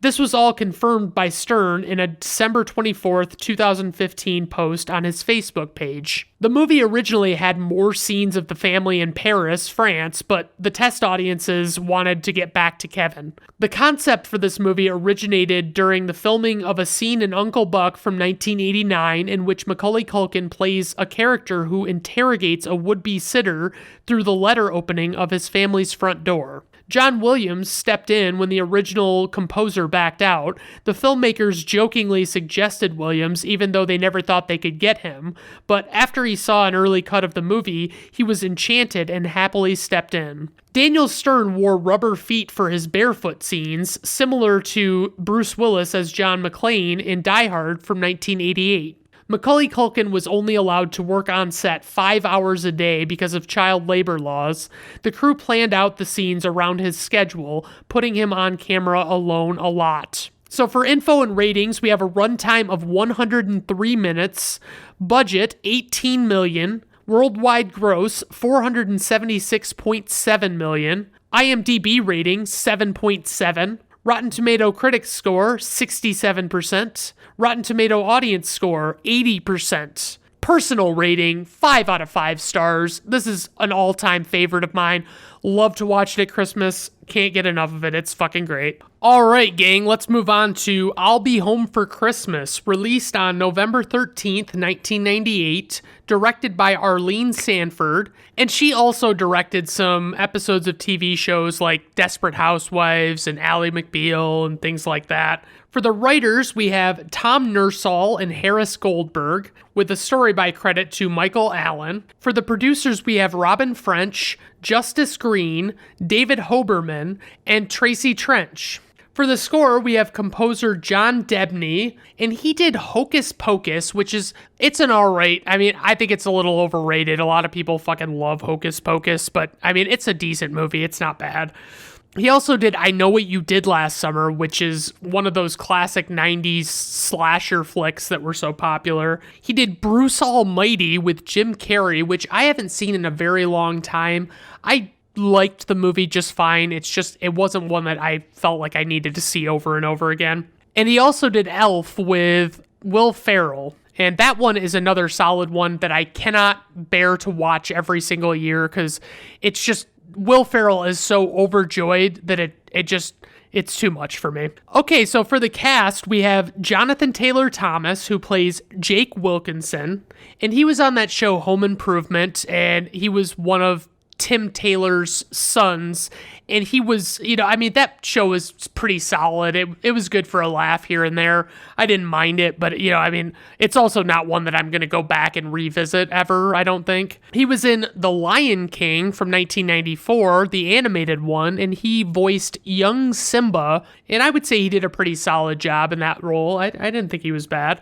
This was all confirmed by Stern in a December 24th, 2015 post on his Facebook page. The movie originally had more scenes of the family in Paris, France, but the test audiences wanted to get back to Kevin. The concept for this movie originated during the filming of a scene in Uncle Buck from 1989 in which Macaulay Culkin plays a character who interrogates a would-be sitter through the letter opening of his family's front door. John Williams stepped in when the original composer backed out. The filmmakers jokingly suggested Williams, even though they never thought they could get him. But after he saw an early cut of the movie, he was enchanted and happily stepped in. Daniel Stern wore rubber feet for his barefoot scenes, similar to Bruce Willis as John McClane in Die Hard from 1988. Macaulay Culkin was only allowed to work on set 5 hours a day because of child labor laws. The crew planned out the scenes around his schedule, putting him on camera alone a lot. So for info and ratings, we have a runtime of 103 minutes, budget $18 million, worldwide gross $476.7 million, IMDb rating 7.7, Rotten Tomato critics score 67%, Rotten Tomato audience score 80%. Personal rating 5 out of 5 stars. This is an all-time favorite of mine. Love to watch it at Christmas. Can't get enough of it. It's fucking great. All right, gang, let's move on to I'll Be Home for Christmas, released on November 13th, 1998, directed by Arlene Sanford, and she also directed some episodes of TV shows like Desperate Housewives and Ally McBeal and things like that. For the writers, we have Tom Nursall and Harris Goldberg, with a story by credit to Michael Allen. For the producers, we have Robin French, Justice Green, David Hoberman, and Tracy Trench. For the score, we have composer John Debney, and he did Hocus Pocus, it's an alright, I think it's a little overrated. A lot of people fucking love Hocus Pocus, but it's a decent movie. It's not bad. He also did I Know What You Did Last Summer, which is one of those classic 90s slasher flicks that were so popular. He did Bruce Almighty with Jim Carrey, which I haven't seen in a very long time. I liked the movie just fine. It wasn't one that I felt like I needed to see over and over again. And he also did Elf with Will Ferrell. And that one is another solid one that I cannot bear to watch every single year because it's just, Will Ferrell is so overjoyed that it's too much for me. Okay, so for the cast, we have Jonathan Taylor Thomas, who plays Jake Wilkinson, and he was on that show Home Improvement, and he was one of Tim Taylor's sons, and he was, that show was pretty solid. It was good for a laugh here and there. I didn't mind it, but, it's also not one that I'm going to go back and revisit ever, I don't think. He was in The Lion King from 1994, the animated one, and he voiced young Simba, and I would say he did a pretty solid job in that role. I didn't think he was bad.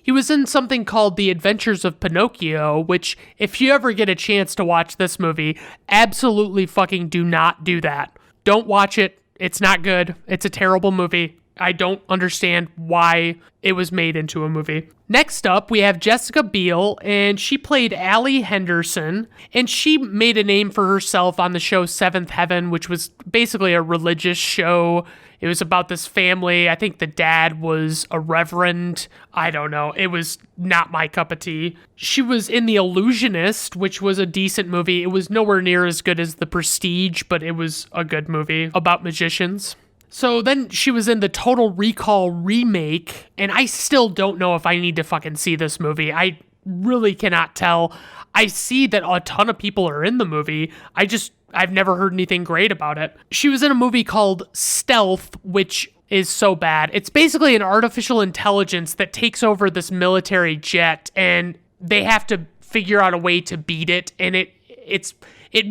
He was in something called The Adventures of Pinocchio, which, if you ever get a chance to watch this movie, absolutely fucking do not do that. Don't watch it. It's not good. It's a terrible movie. I don't understand why it was made into a movie. Next up, we have Jessica Biel, and she played Allie Henderson, and she made a name for herself on the show Seventh Heaven, which was basically a religious show. It was about this family. I think the dad was a reverend. I don't know. It was not my cup of tea. She was in The Illusionist, which was a decent movie. It was nowhere near as good as The Prestige, but it was a good movie about magicians. So then she was in the Total Recall remake, and I still don't know if I need to fucking see this movie. I really cannot tell. I see that a ton of people are in the movie. I've never heard anything great about it. She was in a movie called Stealth, which is so bad. It's basically an artificial intelligence that takes over this military jet, and they have to figure out a way to beat it, and it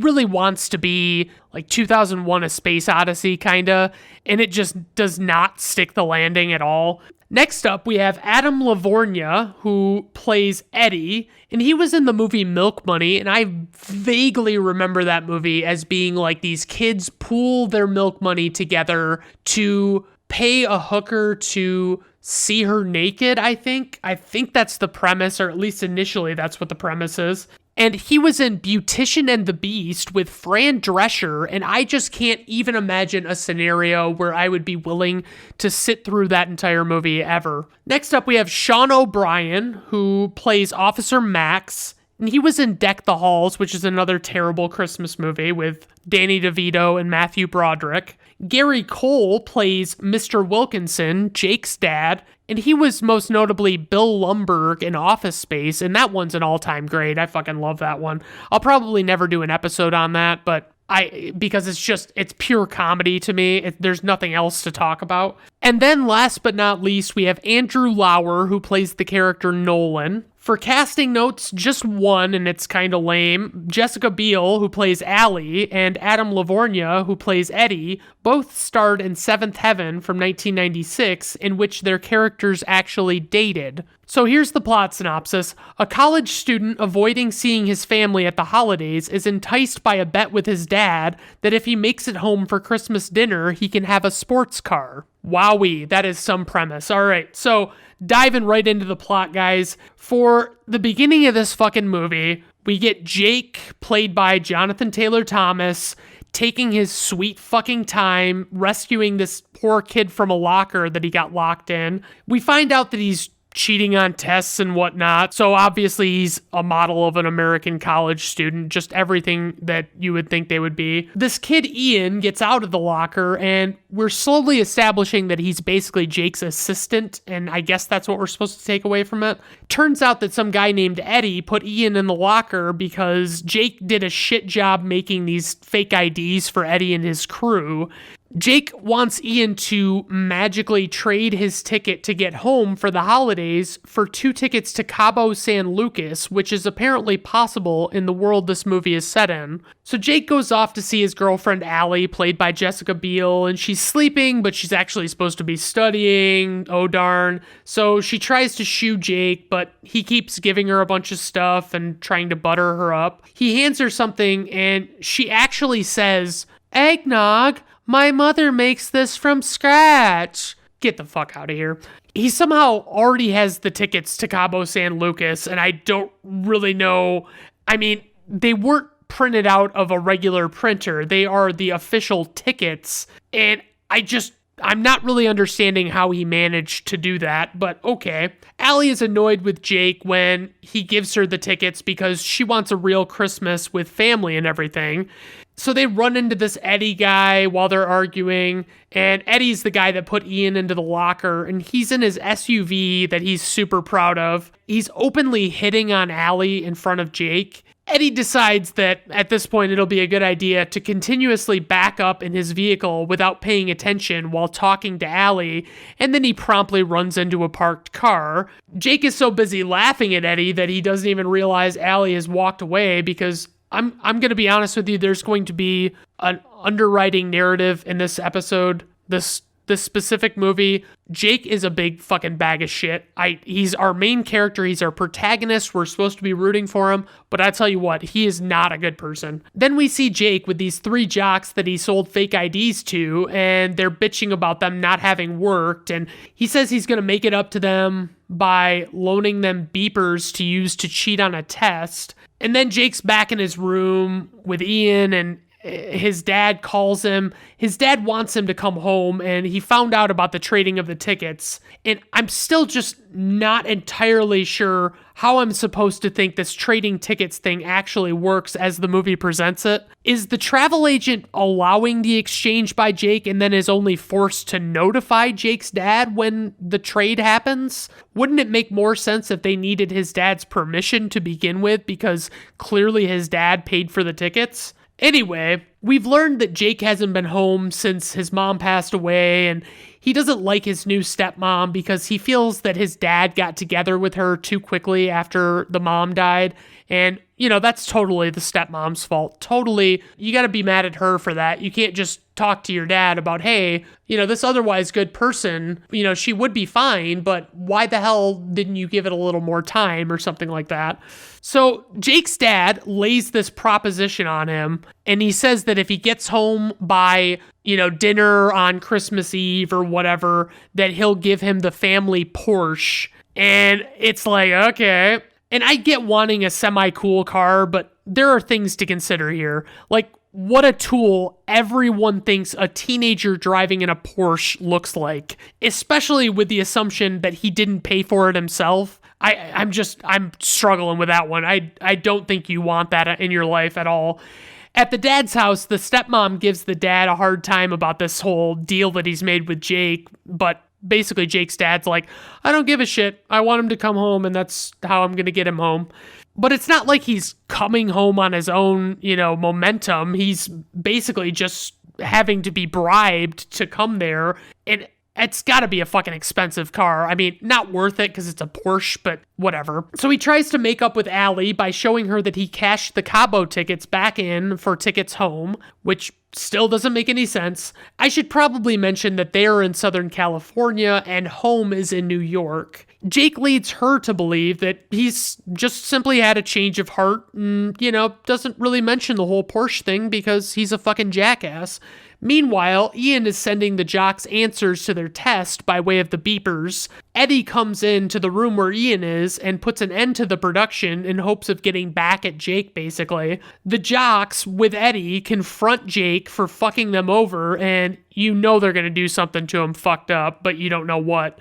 really wants to be like 2001: A Space Odyssey, kinda, and it just does not stick the landing at all. Next up, we have Adam Lavorgna, who plays Eddie, and he was in the movie Milk Money, and I vaguely remember that movie as being like these kids pool their milk money together to pay a hooker to see her naked, I think. I think that's the premise, or at least initially that's what the premise is. And he was in Beautician and the Beast with Fran Drescher, and I just can't even imagine a scenario where I would be willing to sit through that entire movie ever. Next up, we have Sean O'Brien, who plays Officer Max, and he was in Deck the Halls, which is another terrible Christmas movie with Danny DeVito and Matthew Broderick. Gary Cole plays Mr. Wilkinson, Jake's dad, and he was most notably Bill Lumbergh in Office Space, and that one's an all-time great. I fucking love that one. I'll probably never do an episode on that, but because it's pure comedy to me. There's nothing else to talk about. And then last but not least, we have Andrew Lauer, who plays the character Nolan. For casting notes, just one, and it's kind of lame. Jessica Biel, who plays Allie, and Adam Lavorgna, who plays Eddie, both starred in Seventh Heaven from 1996, in which their characters actually dated. So here's the plot synopsis. A college student avoiding seeing his family at the holidays is enticed by a bet with his dad that if he makes it home for Christmas dinner, he can have a sports car. Wowee, that is some premise. All right, so diving right into the plot, guys. For the beginning of this fucking movie, we get Jake, played by Jonathan Taylor Thomas, taking his sweet fucking time rescuing this poor kid from a locker that he got locked in. We find out that he's cheating on tests and whatnot. So obviously he's a model of an American college student, just everything that you would think they would be. This kid, Ian, gets out of the locker and we're slowly establishing that he's basically Jake's assistant. And I guess that's what we're supposed to take away from it. Turns out that some guy named Eddie put Ian in the locker because Jake did a shit job making these fake IDs for Eddie and his crew. Jake wants Ian to magically trade his ticket to get home for the holidays for 2 tickets to Cabo San Lucas, which is apparently possible in the world this movie is set in. So Jake goes off to see his girlfriend Allie, played by Jessica Biel, and she's sleeping, but she's actually supposed to be studying. Oh darn. So she tries to shoo Jake, but he keeps giving her a bunch of stuff and trying to butter her up. He hands her something, and she actually says, "Eggnog. My mother makes this from scratch." Get the fuck out of here. He somehow already has the tickets to Cabo San Lucas, and I don't really know. I mean, they weren't printed out of a regular printer. They are the official tickets, and I'm not really understanding how he managed to do that, but okay. Allie is annoyed with Jake when he gives her the tickets because she wants a real Christmas with family and everything. So they run into this Eddie guy while they're arguing, and Eddie's the guy that put Ian into the locker, and he's in his SUV that he's super proud of. He's openly hitting on Allie in front of Jake. Eddie decides that at this point it'll be a good idea to continuously back up in his vehicle without paying attention while talking to Allie, and then he promptly runs into a parked car. Jake is so busy laughing at Eddie that he doesn't even realize Allie has walked away because I'm going to be honest with you, there's going to be an underwriting narrative in this episode, this specific movie. Jake is a big fucking bag of shit. He's our main character. He's our protagonist. We're supposed to be rooting for him. But I tell you what, he is not a good person. Then we see Jake with these 3 jocks that he sold fake IDs to, and they're bitching about them not having worked. And he says he's going to make it up to them by loaning them beepers to use to cheat on a test. And then Jake's back in his room with Ian, and his dad calls him. His dad wants him to come home, and he found out about the trading of the tickets. And I'm still just not entirely sure how I'm supposed to think this trading tickets thing actually works as the movie presents it. Is the travel agent allowing the exchange by Jake and then is only forced to notify Jake's dad when the trade happens? Wouldn't it make more sense if they needed his dad's permission to begin with, because clearly his dad paid for the tickets? Anyway, we've learned that Jake hasn't been home since his mom passed away, and he doesn't like his new stepmom because he feels that his dad got together with her too quickly after the mom died. And, that's totally the stepmom's fault. Totally, you got to be mad at her for that. You can't just talk to your dad about, hey, this otherwise good person, she would be fine, but why the hell didn't you give it a little more time or something like that? So Jake's dad lays this proposition on him, and he says that if he gets home by, dinner on Christmas Eve or whatever, that he'll give him the family Porsche. And it's like, okay. And I get wanting a semi-cool car, but there are things to consider here. Like, what a tool everyone thinks a teenager driving in a Porsche looks like, especially with the assumption that he didn't pay for it himself. I'm struggling with that one. I don't think you want that in your life at all. At the dad's house, the stepmom gives the dad a hard time about this whole deal that he's made with Jake, but basically Jake's dad's like, I don't give a shit. I want him to come home, and that's how I'm going to get him home. But it's not like he's coming home on his own, momentum. He's basically just having to be bribed to come there, and it's got to be a fucking expensive car. I mean, not worth it because it's a Porsche, but whatever. So he tries to make up with Allie by showing her that he cashed the Cabo tickets back in for tickets home, which still doesn't make any sense. I should probably mention that they're in Southern California and home is in New York. Jake leads her to believe that he's just simply had a change of heart and, doesn't really mention the whole Porsche thing because he's a fucking jackass. Meanwhile, Ian is sending the jocks answers to their test by way of the beepers. Eddie comes into the room where Ian is and puts an end to the production in hopes of getting back at Jake, basically. The jocks, with Eddie, confront Jake for fucking them over, and they're going to do something to him fucked up, but you don't know what.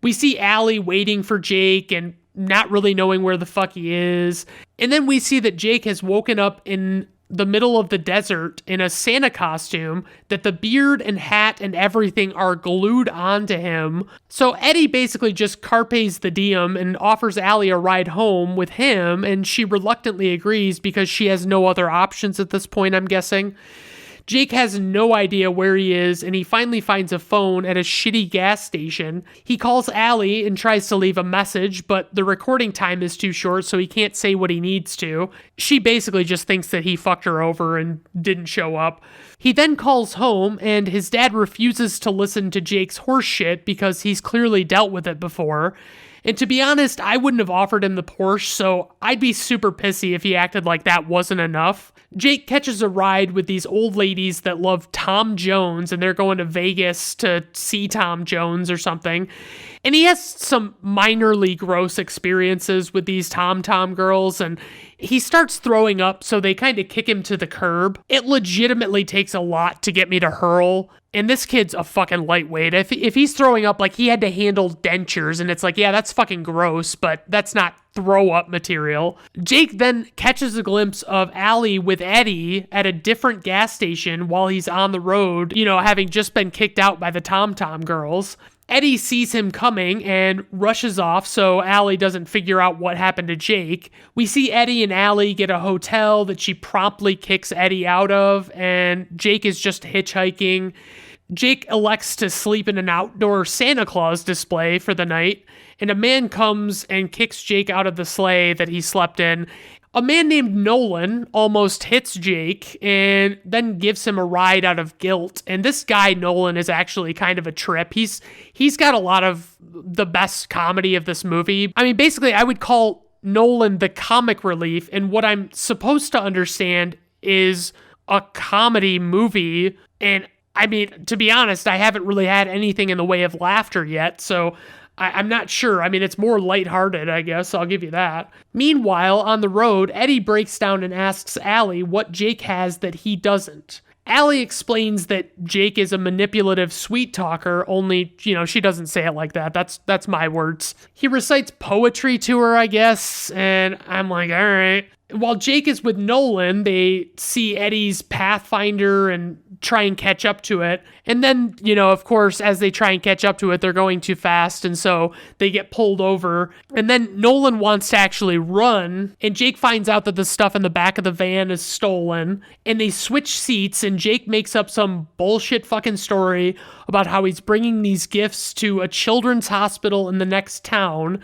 We see Allie waiting for Jake and not really knowing where the fuck he is. And then we see that Jake has woken up in the middle of the desert in a Santa costume, that the beard and hat and everything are glued onto him. So Eddie basically just carpes the diem and offers Allie a ride home with him, and she reluctantly agrees because she has no other options at this point, I'm guessing. Jake has no idea where he is, and he finally finds a phone at a shitty gas station. He calls Allie and tries to leave a message, but the recording time is too short, so he can't say what he needs to. She basically just thinks that he fucked her over and didn't show up. He then calls home, and his dad refuses to listen to Jake's horse shit because he's clearly dealt with it before. And to be honest, I wouldn't have offered him the Porsche, so I'd be super pissy if he acted like that wasn't enough. Jake catches a ride with these old ladies that love Tom Jones, and they're going to Vegas to see Tom Jones or something. And he has some minorly gross experiences with these Tom girls, and he starts throwing up, so they kind of kick him to the curb. It legitimately takes a lot to get me to hurl, and this kid's a fucking lightweight. If he's throwing up, like, he had to handle dentures, and it's like, yeah, that's fucking gross, but that's not throw up material. Jake then catches a glimpse of Allie with Eddie at a different gas station while he's on the road, having just been kicked out by the Tom girls. Eddie sees him coming and rushes off so Allie doesn't figure out what happened to Jake. We see Eddie and Allie get a hotel that she promptly kicks Eddie out of, and Jake is just hitchhiking. Jake elects to sleep in an outdoor Santa Claus display for the night, and a man comes and kicks Jake out of the sleigh that he slept in. A man named Nolan almost hits Jake and then gives him a ride out of guilt. And this guy, Nolan, is actually kind of a trip. He's got a lot of the best comedy of this movie. I mean, basically, I would call Nolan the comic relief. And what I'm supposed to understand is a comedy movie. And I mean, to be honest, I haven't really had anything in the way of laughter yet. So I'm not sure. I mean, it's more lighthearted, I guess. I'll give you that. Meanwhile, on the road, Eddie breaks down and asks Allie what Jake has that he doesn't. Allie explains that Jake is a manipulative sweet talker, only, she doesn't say it like that. That's my words. He recites poetry to her, I guess, and I'm like, all right. While Jake is with Nolan, they see Eddie's Pathfinder and try and catch up to it. And then, of course, as they try and catch up to it, they're going too fast, and so they get pulled over. And then Nolan wants to actually run, and Jake finds out that the stuff in the back of the van is stolen, and they switch seats, and Jake makes up some bullshit fucking story about how he's bringing these gifts to a children's hospital in the next town.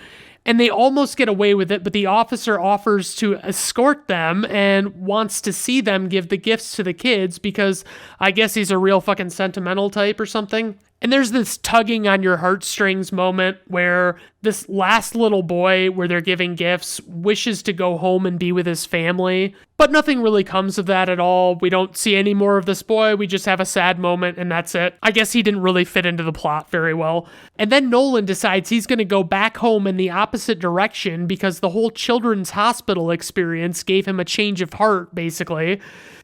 And they almost get away with it, but the officer offers to escort them and wants to see them give the gifts to the kids because I guess he's a real fucking sentimental type or something. And there's this tugging on your heartstrings moment where this last little boy, where they're giving gifts, wishes to go home and be with his family. But nothing really comes of that at all. We don't see any more of this boy. We just have a sad moment and that's it. I guess he didn't really fit into the plot very well. And then Nolan decides he's going to go back home in the opposite direction because the whole children's hospital experience gave him a change of heart, basically.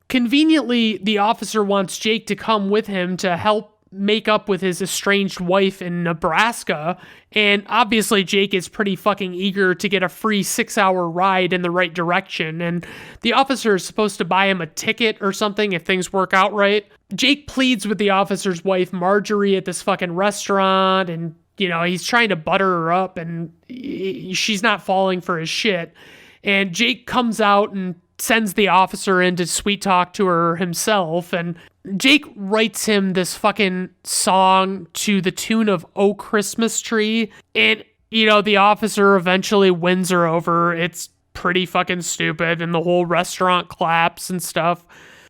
Conveniently, the officer wants Jake to come with him to help make up with his estranged wife in Nebraska, and obviously Jake is pretty fucking eager to get a free 6-hour ride in the right direction, and the officer is supposed to buy him a ticket or something if things work out right. Jake pleads with the officer's wife, Marjorie, at this fucking restaurant, and, you know, he's trying to butter her up, and she's not falling for his shit. And Jake comes out and sends the officer in to sweet talk to her himself, and Jake writes him this fucking song to the tune of "Oh Christmas Tree," and, you know, the officer eventually wins her over. It's pretty fucking stupid, and the whole restaurant claps and stuff.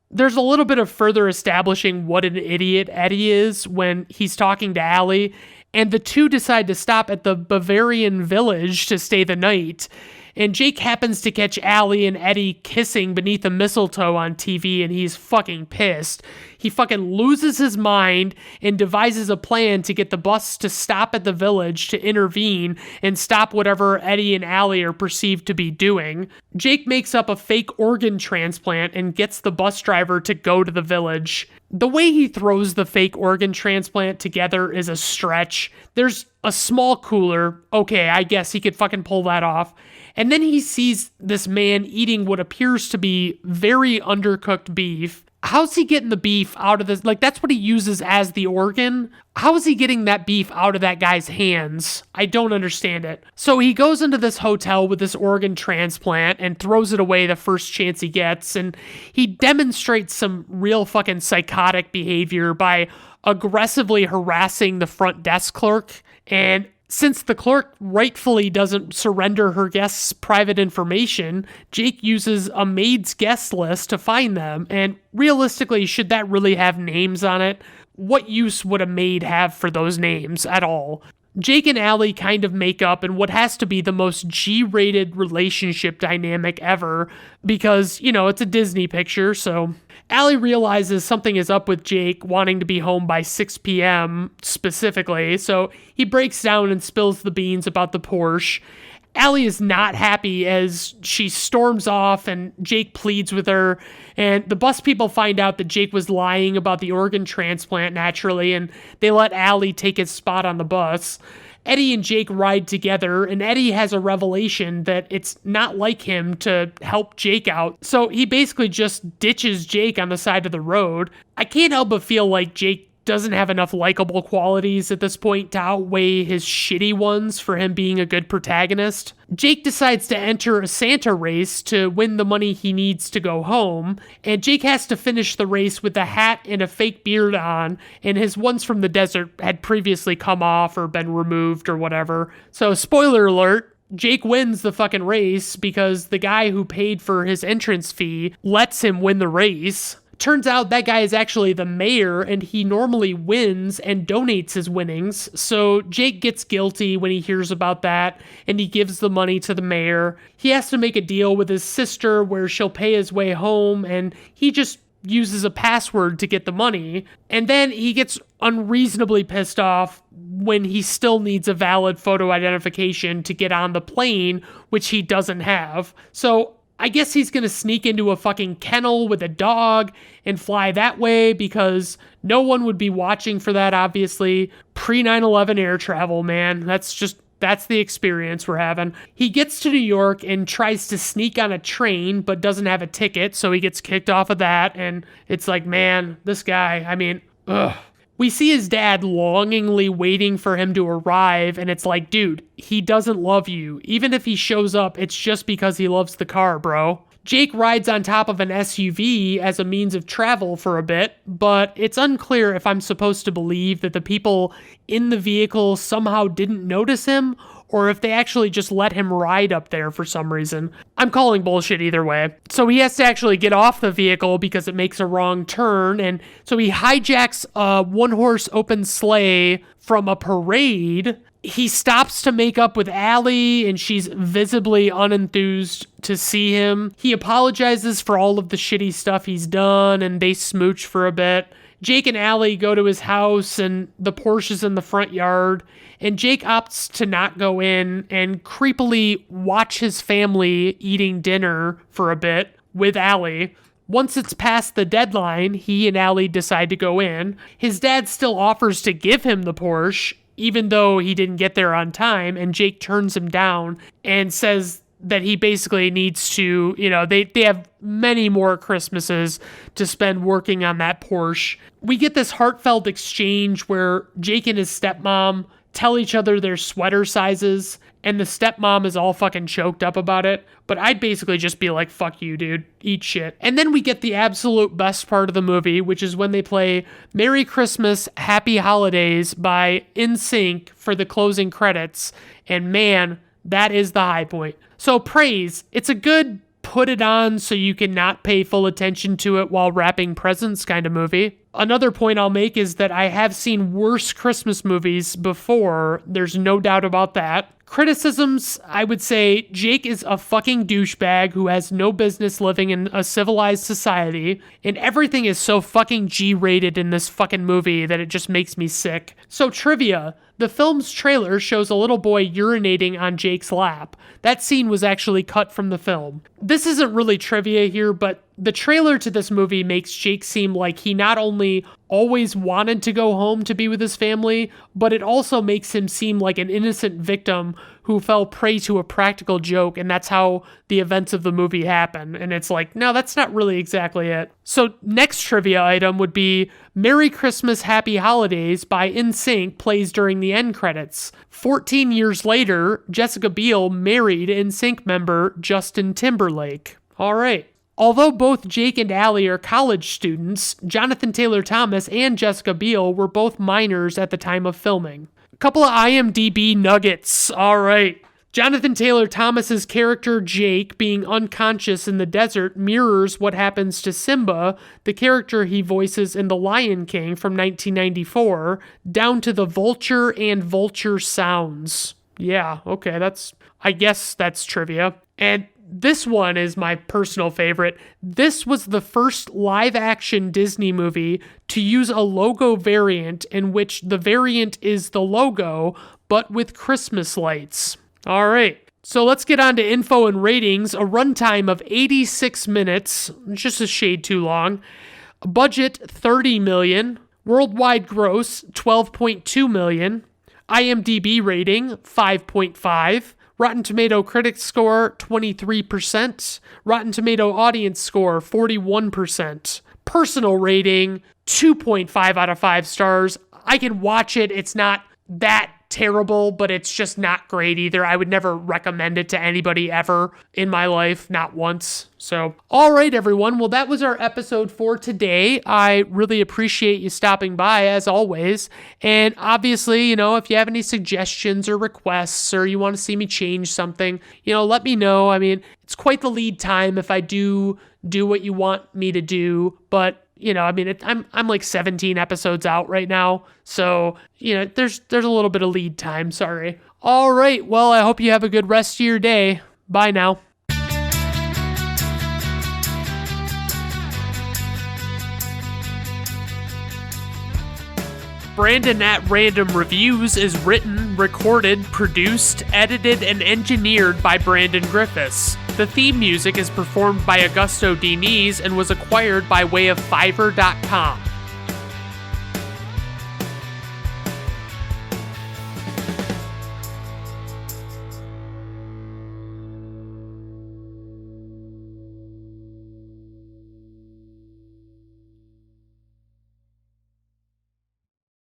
There's a little bit of further establishing what an idiot Eddie is when he's talking to Allie, and the two decide to stop at the Bavarian Village to stay the night. And Jake happens to catch Allie and Eddie kissing beneath a mistletoe on TV, and he's fucking pissed. He fucking loses his mind and devises a plan to get the bus to stop at the village to intervene and stop whatever Eddie and Allie are perceived to be doing. Jake makes up a fake organ transplant and gets the bus driver to go to the village. The way he throws the fake organ transplant together is a stretch. There's a small cooler. Okay, I guess he could fucking pull that off. And then he sees this man eating what appears to be very undercooked beef. How's he getting the beef out of this? Like, that's what he uses as the organ. How is he getting that beef out of that guy's hands? I don't understand it. So he goes into this hotel with this organ transplant and throws it away the first chance he gets. And he demonstrates some real fucking psychotic behavior by aggressively harassing the front desk clerk. And since the clerk rightfully doesn't surrender her guests' private information, Jake uses a maid's guest list to find them. And realistically, should that really have names on it? What use would a maid have for those names at all? Jake and Allie kind of make up in what has to be the most G-rated relationship dynamic ever because, you know, it's a Disney picture, so Allie realizes something is up with Jake wanting to be home by 6 p.m. specifically, so he breaks down and spills the beans about the Porsche. Allie is not happy as she storms off and Jake pleads with her, and the bus people find out that Jake was lying about the organ transplant naturally, and they let Allie take his spot on the bus. Eddie and Jake ride together, and Eddie has a revelation that it's not like him to help Jake out, so he basically just ditches Jake on the side of the road. I can't help but feel like Jake doesn't have enough likable qualities at this point to outweigh his shitty ones for him being a good protagonist. Jake decides to enter a Santa race to win the money he needs to go home, and Jake has to finish the race with a hat and a fake beard on, and his ones from the desert had previously come off or been removed or whatever. So, spoiler alert, Jake wins the fucking race because the guy who paid for his entrance fee lets him win the race. Turns out that guy is actually the mayor, and he normally wins and donates his winnings. So Jake gets guilty when he hears about that, and he gives the money to the mayor. He has to make a deal with his sister where she'll pay his way home, and he just uses a password to get the money. And then he gets unreasonably pissed off when he still needs a valid photo identification to get on the plane, which he doesn't have. So I guess he's going to sneak into a fucking kennel with a dog and fly that way because no one would be watching for that, obviously. Pre-9/11 air travel, man. That's the experience we're having. He gets to New York and tries to sneak on a train, but doesn't have a ticket, so he gets kicked off of that. And it's like, man, this guy, I mean, ugh. We see his dad longingly waiting for him to arrive, and it's like, dude, he doesn't love you. Even if he shows up, it's just because he loves the car, bro. Jake rides on top of an SUV as a means of travel for a bit, but it's unclear if I'm supposed to believe that the people in the vehicle somehow didn't notice him, or if they actually just let him ride up there for some reason. I'm calling bullshit either way. So he has to actually get off the vehicle because it makes a wrong turn, and so he hijacks a one-horse open sleigh from a parade. He stops to make up with Allie, and she's visibly unenthused to see him. He apologizes for all of the shitty stuff he's done, and they smooch for a bit. Jake and Allie go to his house, and the Porsche's in the front yard, and Jake opts to not go in and creepily watch his family eating dinner for a bit with Allie, Once it's past the deadline, he and Allie decide to go in. His dad still offers to give him the Porsche, even though he didn't get there on time, and Jake turns him down and says that he basically needs to, they have many more Christmases to spend working on that Porsche. We get this heartfelt exchange where Jake and his stepmom tell each other their sweater sizes, and the stepmom is all fucking choked up about it. But I'd basically just be like, fuck you, dude. Eat shit. And then we get the absolute best part of the movie, which is when they play Merry Christmas, Happy Holidays by NSYNC for the closing credits. And man, that is the high point. So praise. It's a good put it on so you can not pay full attention to it while wrapping presents kind of movie. Another point I'll make is that I have seen worse Christmas movies before. There's no doubt about that. Criticisms, I would say Jake is a fucking douchebag who has no business living in a civilized society, and everything is so fucking G-rated in this fucking movie that it just makes me sick. So trivia, the film's trailer shows a little boy urinating on Jake's lap. That scene was actually cut from the film. This isn't really trivia here, but the trailer to this movie makes Jake seem like he not only always wanted to go home to be with his family, but it also makes him seem like an innocent victim who fell prey to a practical joke, and that's how the events of the movie happen. And it's like, no, that's not really exactly it. So next trivia item would be Merry Christmas, Happy Holidays by NSYNC plays during the end credits. 14 years later, Jessica Biel married NSYNC member Justin Timberlake. All right. Although both Jake and Allie are college students, Jonathan Taylor Thomas and Jessica Biel were both minors at the time of filming. A couple of IMDb nuggets. All right. Jonathan Taylor Thomas's character Jake being unconscious in the desert mirrors what happens to Simba, the character he voices in The Lion King from 1994, down to the vulture and vulture sounds. Yeah, okay, I guess that's trivia. And this one is my personal favorite. This was the first live-action Disney movie to use a logo variant in which the variant is the logo, but with Christmas lights. All right, so let's get on to info and ratings. A runtime of 86 minutes, just a shade too long. A budget, $30 million. Worldwide gross, $12.2 million. IMDb rating, 5.5. Rotten Tomato Critics score, 23%. Rotten Tomato Audience score, 41%. Personal rating, 2.5 out of 5 stars. I can watch it. It's not that terrible, but it's just not great either. I would never recommend it to anybody ever in my life, not once. So, all right, everyone. Well, that was our episode for today. I really appreciate you stopping by, as always. And obviously, if you have any suggestions or requests, or you want to see me change something, let me know. I mean, it's quite the lead time if I do what you want me to do, but I'm like 17 episodes out right now, so, there's a little bit of lead time, sorry. All right, well, I hope you have a good rest of your day. Bye now. Brandon at Random Reviews is written, recorded, produced, edited, and engineered by Brandon Griffiths. The theme music is performed by Augusto Diniz and was acquired by way of Fiverr.com.